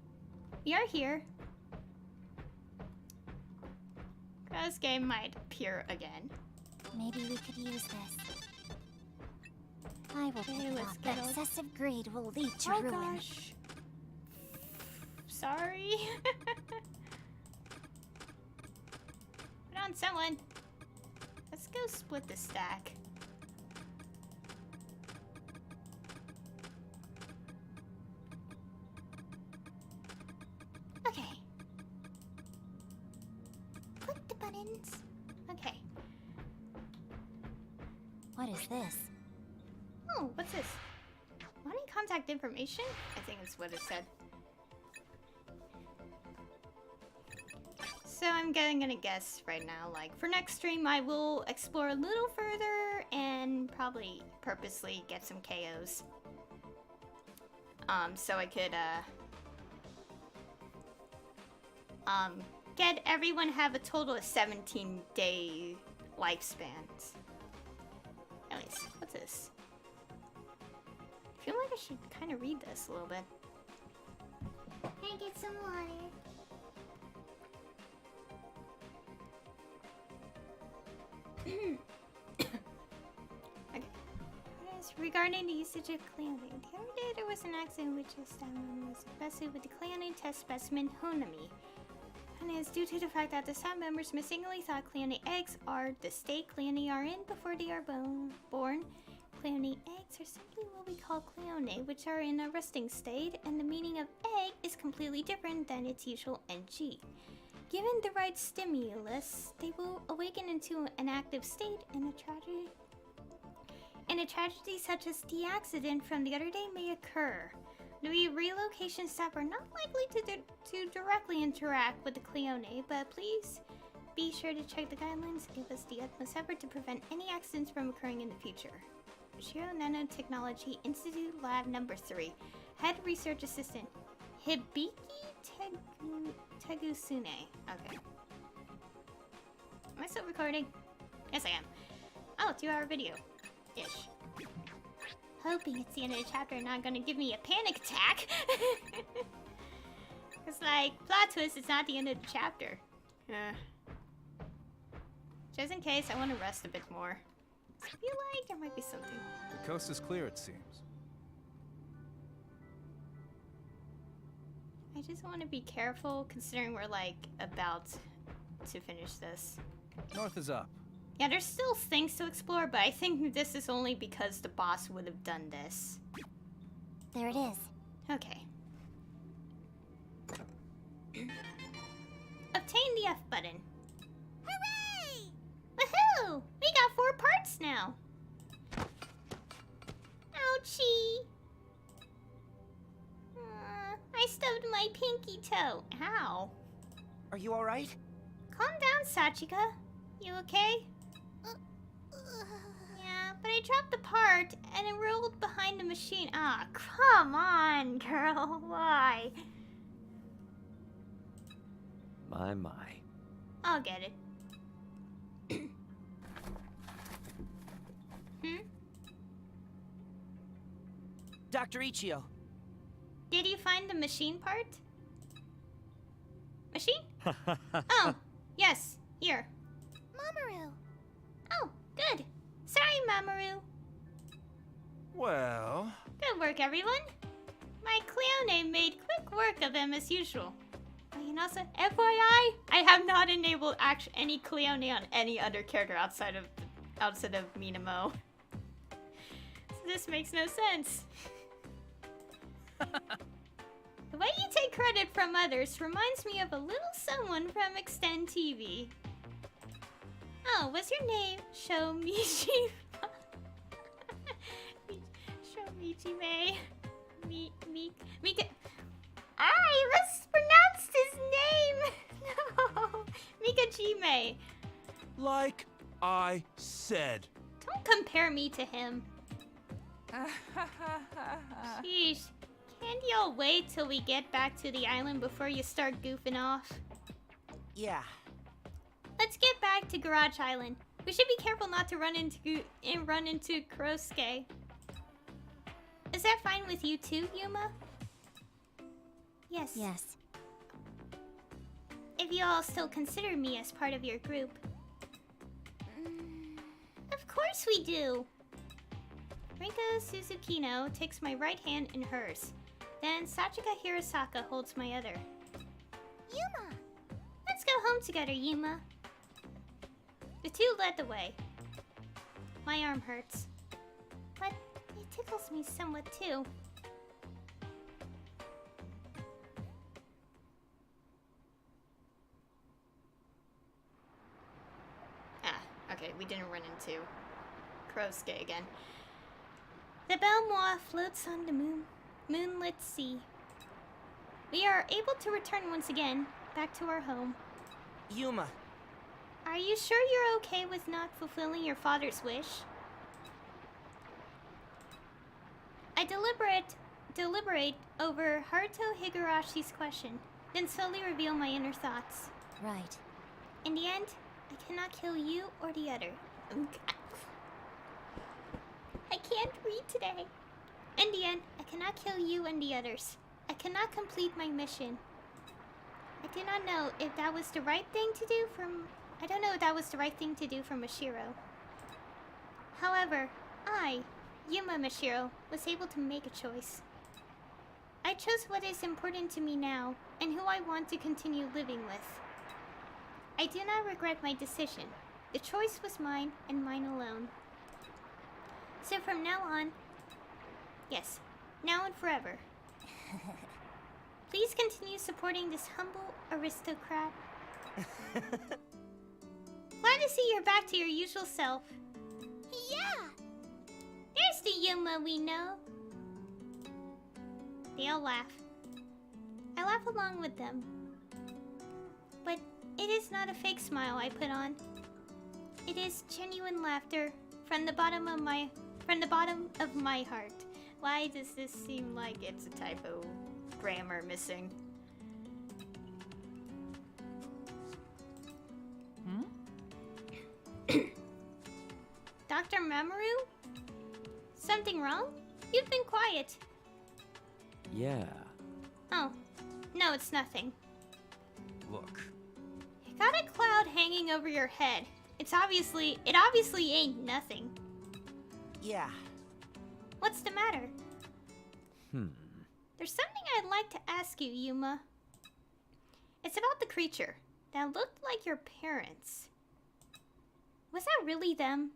We are here. This game might appear again. Maybe we could use this. I will Okay, pick it let's up. get all- Excessive greed will lead to Oh ruin. gosh. Sorry. Put on someone. Let's go split the stack. Okay. Click the buttons. Okay. What is this? Oh, what's this? Money contact information? I think that's what it said. So I'm gonna guess right now, like, for next stream I will explore a little further and probably purposely get some KOs. So I could, get everyone have a total of 17-day lifespans. Anyways, what's this? I feel like I should kind of read this a little bit. Can I get some water? Okay. Yes, regarding the usage of cleaning, the other day there was an accident in which a salmon was infested with the cleaning test specimen Honami. And it is due to the fact that the staff members mistakenly thought cleaning eggs are the state cleaning are in before they are born. Cleone eggs are simply what we call cleone, which are in a resting state, and the meaning of egg is completely different than its usual ng. Given the right stimulus, they will awaken into an active state, and a tragedy such as the accident from the other day may occur. The relocation staff are not likely to directly interact with the cleone, but please be sure to check the guidelines and give us the utmost effort to prevent any accidents from occurring in the future. Shiro Nanotechnology Institute Lab Number 3. Head Research Assistant Hibiki Tegusune. Okay. Am I still recording? Yes, I am. Oh, 2-hour video. Ish. Hoping it's the end of the chapter and not gonna give me a panic attack. It's like, plot twist, it's not the end of the chapter. Just in case, I want to rest a bit more. I feel like there might be something. The coast is clear, it seems. I just want to be careful considering we're like about to finish this. North is up. Yeah, there's still things to explore, but I think this is only because the boss would have done this. There it is. Okay. Obtain the F button. Hooray! Woohoo! We got 4 parts now. Ouchie. I stubbed my pinky toe. Ow. Are you alright? Calm down, Sachika. You okay? Yeah, but I dropped the part and it rolled behind the machine. Ah, come on, girl. Why? My. I'll get it. Dr. Ichio. Did you find the machine part? Machine? Oh, yes. Here. Mamoru. Oh, good. Sorry, Mamoru. Well... Good work, everyone. My Cleone made quick work of them as usual. And also, FYI, I have not enabled any Cleone on any other character outside of Minamo. So this makes no sense. The way you take credit from others reminds me of a little someone from Extend TV. Oh, what's your name? Shomichi. Shomichi-mei. Mika. I mispronounced his name! No! Mika-jime. Like I said. Don't compare me to him. Sheesh. Can't y'all wait till we get back to the island before you start goofing off? Yeah. Let's get back to Garage Island. We should be careful not to run into Kurosuke. Is that fine with you too, Yuma? Yes. Yes. If you all still consider me as part of your group. Of course we do! Rinko Suzukino takes my right hand in hers. Then Sachika Hirosaka holds my other. Yuma! Let's go home together, Yuma. The two led the way. My arm hurts. But it tickles me somewhat too. Okay, we didn't run into Kurosuke again. The Belmois floats on the moonlit sea. We are able to return once again, back to our home. Yuma, Are you sure you're okay with not fulfilling your father's wish? I deliberate over Haruto Higurashi's question, then slowly reveal my inner thoughts. Right. In the end, I cannot kill you or the other. I can't read today. In the end, I cannot kill you and the others. I cannot complete my mission. I do not know if that was the right thing to do I don't know if that was the right thing to do for Mashiro. However, I, Yuma Mashiro, was able to make a choice. I chose what is important to me now and who I want to continue living with. I do not regret my decision. The choice was mine and mine alone. So from now on, yes, now and forever, please continue supporting this humble aristocrat. Glad to see you're back to your usual self. Yeah! There's the Yuma we know. They all laugh. I laugh along with them. But it is not a fake smile I put on. It is genuine laughter from the bottom of my heart. Why does this seem like it's a typo? Grammar missing. Dr. Mamoru? Something wrong? You've been quiet. yeah. Oh, no, it's nothing. Look, You got a cloud hanging over your head. It obviously ain't nothing. Yeah. What's the matter? There's something I'd like to ask you, Yuma. It's about the creature that looked like your parents. Was that really them?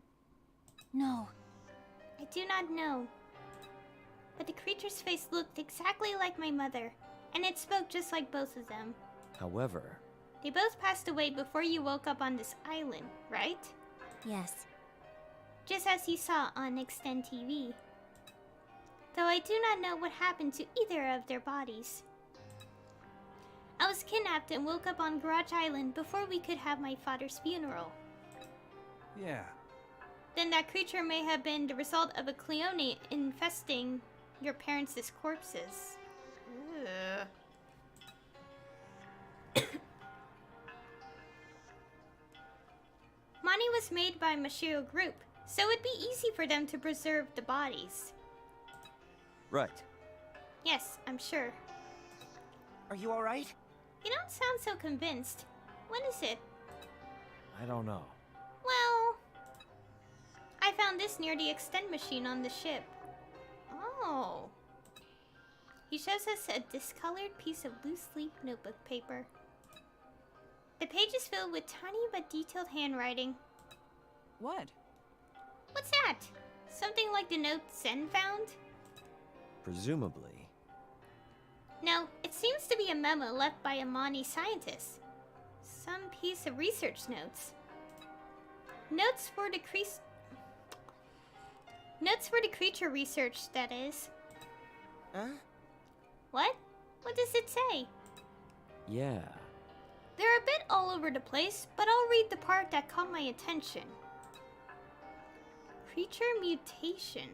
No. I do not know. But the creature's face looked exactly like my mother, and it spoke just like both of them. However, They both passed away before you woke up on this island, right? Yes. Just as you saw on Extend TV. Though I do not know what happened to either of their bodies. I was kidnapped and woke up on Garage Island before we could have my father's funeral. yeah. Then that creature may have been the result of a Cleone infesting your parents' corpses. Ugh. Money was made by Mashiro Group, so it'd be easy for them to preserve the bodies. right. Yes, I'm sure. Are you alright? You don't sound so convinced. When is it? I don't know. Well, I found this near the extend machine on the ship. Oh. He shows us a discolored piece of loose leaf notebook paper. The page is filled with tiny but detailed handwriting. What? What's that? Something like the note Zen found? Presumably. No, it seems to be a memo left by a Mani scientist. Some piece of research notes. Notes for the creature research, that is. Huh? What? What does it say? Yeah. They're a bit all over the place, but I'll read the part that caught my attention. Creature mutation.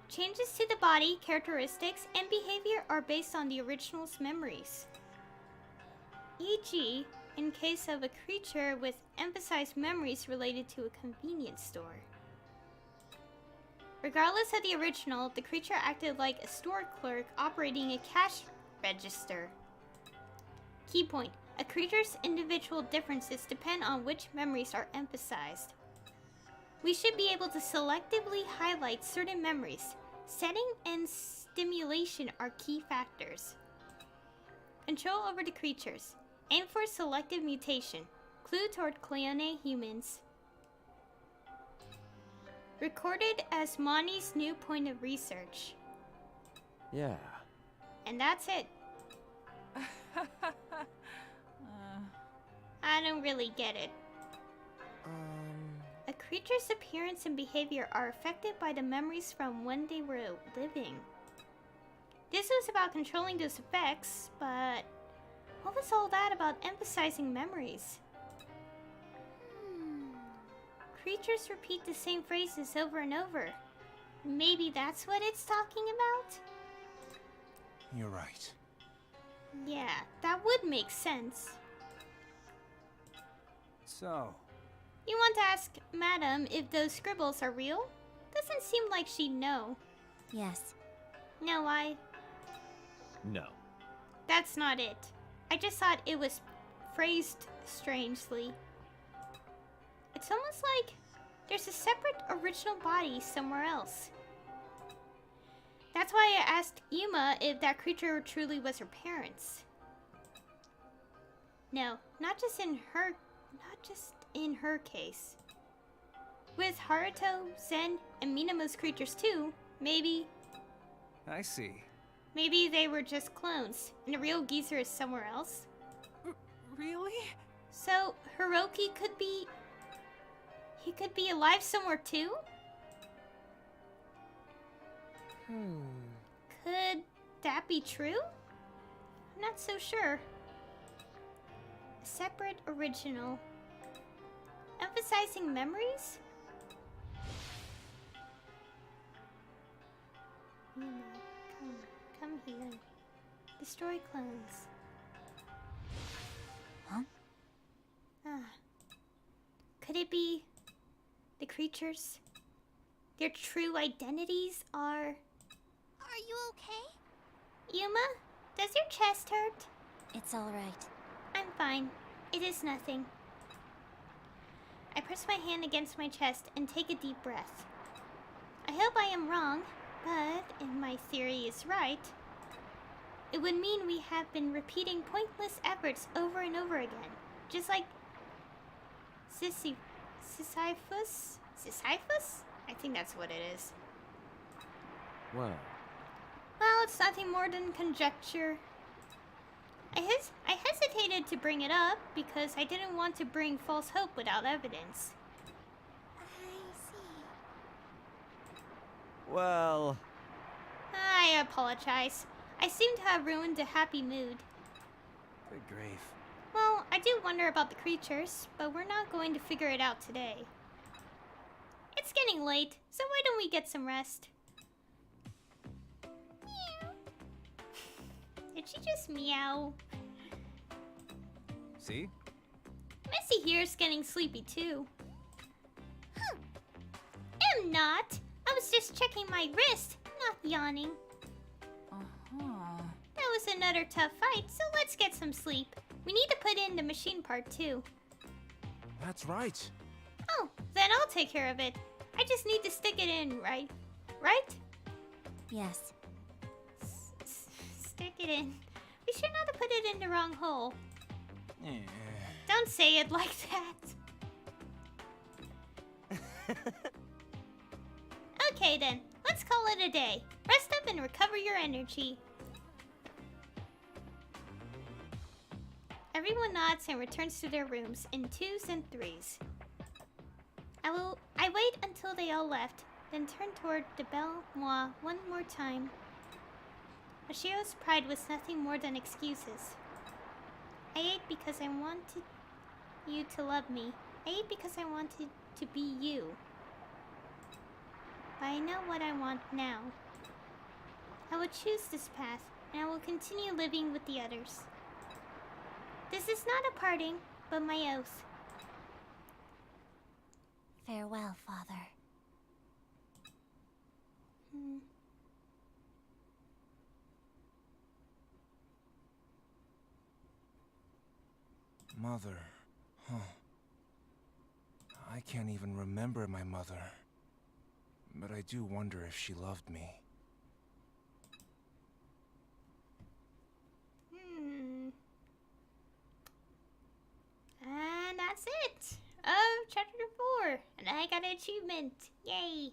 Changes to the body, characteristics, and behavior are based on the original's memories. E.g., in case of a creature with emphasized memories related to a convenience store. Regardless of the original, the creature acted like a store clerk operating a cash register. Key point: a creature's individual differences depend on which memories are emphasized. We should be able to selectively highlight certain memories. Setting and stimulation are key factors. Control over the creatures. Aim for selective mutation. Clue toward Cleone humans. Recorded as Mani's new point of research. Yeah. And that's it. I don't really get it. A creature's appearance and behavior are affected by the memories from when they were living. This was about controlling those effects, but what was all that about emphasizing memories? Creatures repeat the same phrases over and over. Maybe that's what it's talking about? You're right. Yeah, that would make sense. So, You want to ask Madam if those scribbles are real? Doesn't seem like she'd know. Yes. No, No. that's not it. I just thought it was phrased strangely. It's almost like there's a separate original body somewhere else. That's why I asked Yuma if that creature truly was her parents. No, not just in her case. With Haruto, Zen, and Minamo's creatures too, maybe I see. they were just clones, and the real geezer is somewhere else. Really? So, Hiroki could be... he could be alive somewhere too? Could that be true? I'm not so sure. A separate original. Emphasizing memories? Come here. Destroy clones. Huh? Could it be the creatures? Their true identities are... Are you okay? Yuma, does your chest hurt? It's all right. I'm fine. It is nothing. I press my hand against my chest and take a deep breath. I hope I am wrong, but if my theory is right, it would mean we have been repeating pointless efforts over and over again. Just like Sisyphus? Sisyphus? I think that's what it is. Well, Well, it's nothing more than conjecture. I hesitated to bring it up because I didn't want to bring false hope without evidence. I see. well, I apologize. I seem to have ruined a happy mood. Good grief. Well, I do wonder about the creatures, but we're not going to figure it out today. It's getting late, so why don't we get some rest? Meow. Did she just meow? See? Missy here's getting sleepy too. Am not. I was just checking my wrist, not yawning. Uh-huh. That was another tough fight, so let's get some sleep. We need to put in the machine part too. That's right. Oh, then I'll take care of it. I just need to stick it in, right? Right? Yes. Stick it in. We should not have put it in the wrong hole. Yeah. Don't say it like that. Okay then, let's call it a day. Rest up and recover your energy. Everyone nods and returns to their rooms in twos and threes. I wait until they all left, then turn toward the Belle Moi one more time. Mashiro's pride was nothing more than excuses. I ate because I wanted you to love me. I ate because I wanted to be you. But I know what I want now. I will choose this path, and I will continue living with the others. This is not a parting, but my oath. Farewell, Father. Mother. Huh. I can't even remember my mother. But I do wonder if she loved me. And that's it of chapter 4. And I got an achievement. Yay.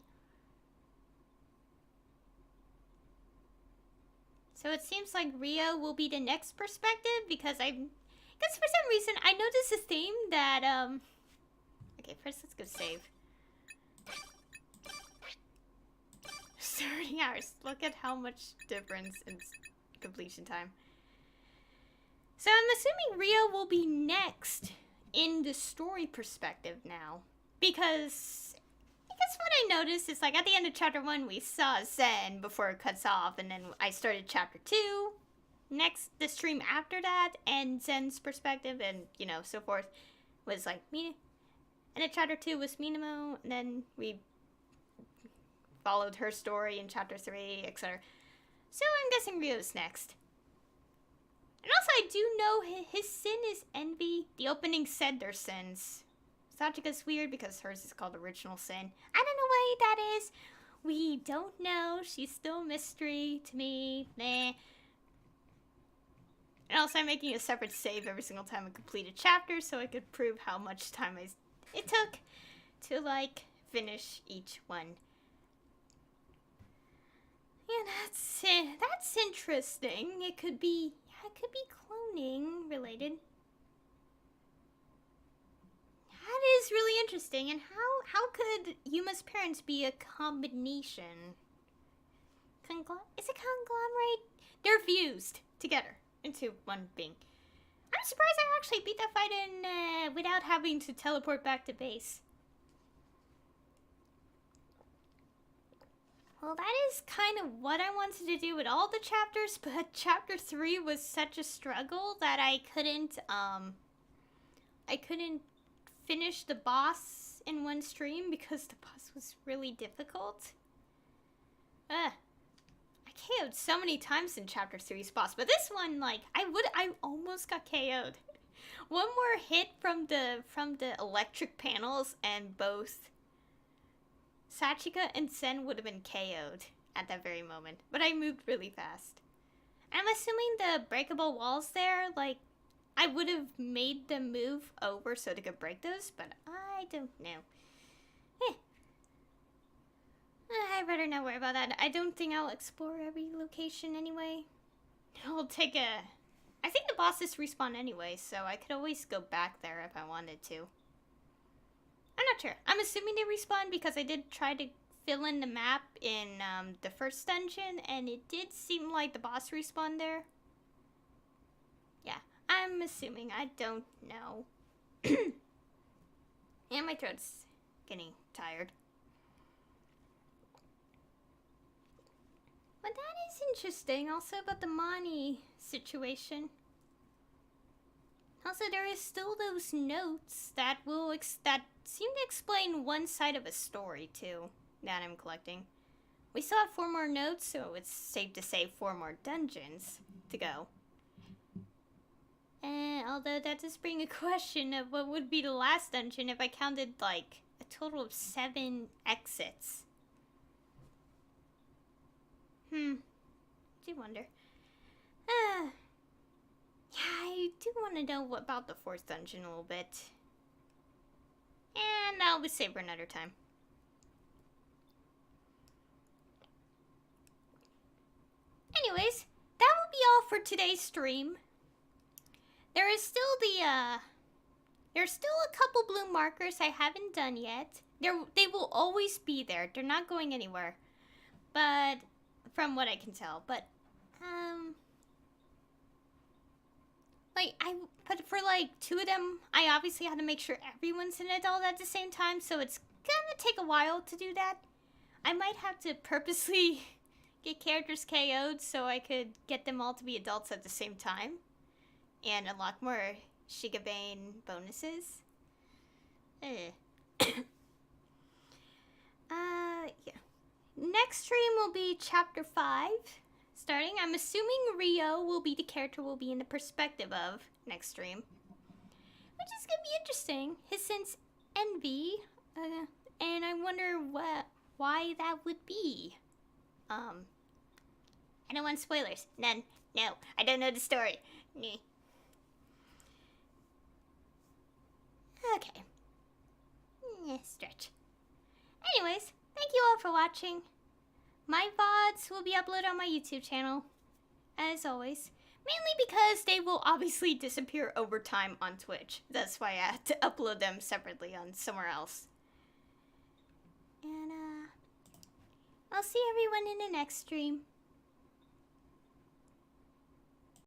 So it seems like Rio will be the next perspective because for some reason I noticed a theme that okay, first let's go save. 30 hours. Look at how much difference in completion time. So I'm assuming Rio will be next in the story perspective now. Because I guess what I noticed is like at the end of chapter 1 we saw Zen before it cuts off, and then I started chapter 2. Next, the stream after that, and Zen's perspective and, you know, so forth, was like me. And then chapter 2 was Minamo, and then we followed her story in chapter 3, etc. So I'm guessing Rio's next. And also I do know his sin is envy. The opening said their sins. Sachika's weird because hers is called Original Sin. I don't know why that is. We don't know. She's still a mystery to me. Nah. And also I'm making a separate save every single time I complete a chapter so I could prove how much time it took to, like, finish each one. Yeah, that's interesting. It could be cloning related. That is really interesting. And how could Yuma's parents be a combination? Is it conglomerate? They're fused together into one being. I'm surprised I actually beat that fight in without having to teleport back to base. Well, that is kind of what I wanted to do with all the chapters, but chapter 3 was such a struggle that I couldn't finish the boss in one stream because the boss was really difficult. I KO'd so many times in chapter 3's boss, but this one, like, I almost got KO'd. One more hit from the electric panels and both Sachika and Sen would have been KO'd at that very moment. But I moved really fast. I'm assuming the breakable walls there, like, I would have made them move over so they could break those, but I don't know. I'd better not worry about that. I don't think I'll explore every location anyway. I think the bosses respawn anyway, so I could always go back there if I wanted to. I'm not sure. I'm assuming they respawn because I did try to fill in the map in the first dungeon, and it did seem like the boss respawned there. Yeah, I'm assuming. I don't know. And my throat's getting tired. But that is interesting also about the Mani situation. Also, there is still those notes that seem to explain one side of a story, too, that I'm collecting. We still have 4 more notes, so it's safe to say 4 more dungeons to go. Although that does bring a question of what would be the last dungeon if I counted, like, a total of 7 exits. I do wonder. Yeah, I do want to know about the 4th dungeon a little bit. And I'll be saved for another time. Anyways, that will be all for today's stream. There is still there's still a couple blue markers I haven't done yet. They will always be there. They're not going anywhere. But from what I can tell, but but for like 2 of them, I obviously had to make sure everyone's an adult at the same time, so it's gonna take a while to do that. I might have to purposely get characters KO'd so I could get them all to be adults at the same time and unlock more Shigabane bonuses. Yeah. Next stream will be chapter 5. Starting, I'm assuming Rio will be the character we'll be in the perspective of next stream. Which is gonna be interesting. His sense envy. And I wonder why that would be. I don't want spoilers. None. No, I don't know the story. Nah. Okay. Stretch. Anyways, thank you all for watching. My VODs will be uploaded on my YouTube channel, as always. Mainly because they will obviously disappear over time on Twitch. That's why I had to upload them separately on somewhere else. And, I'll see everyone in the next stream.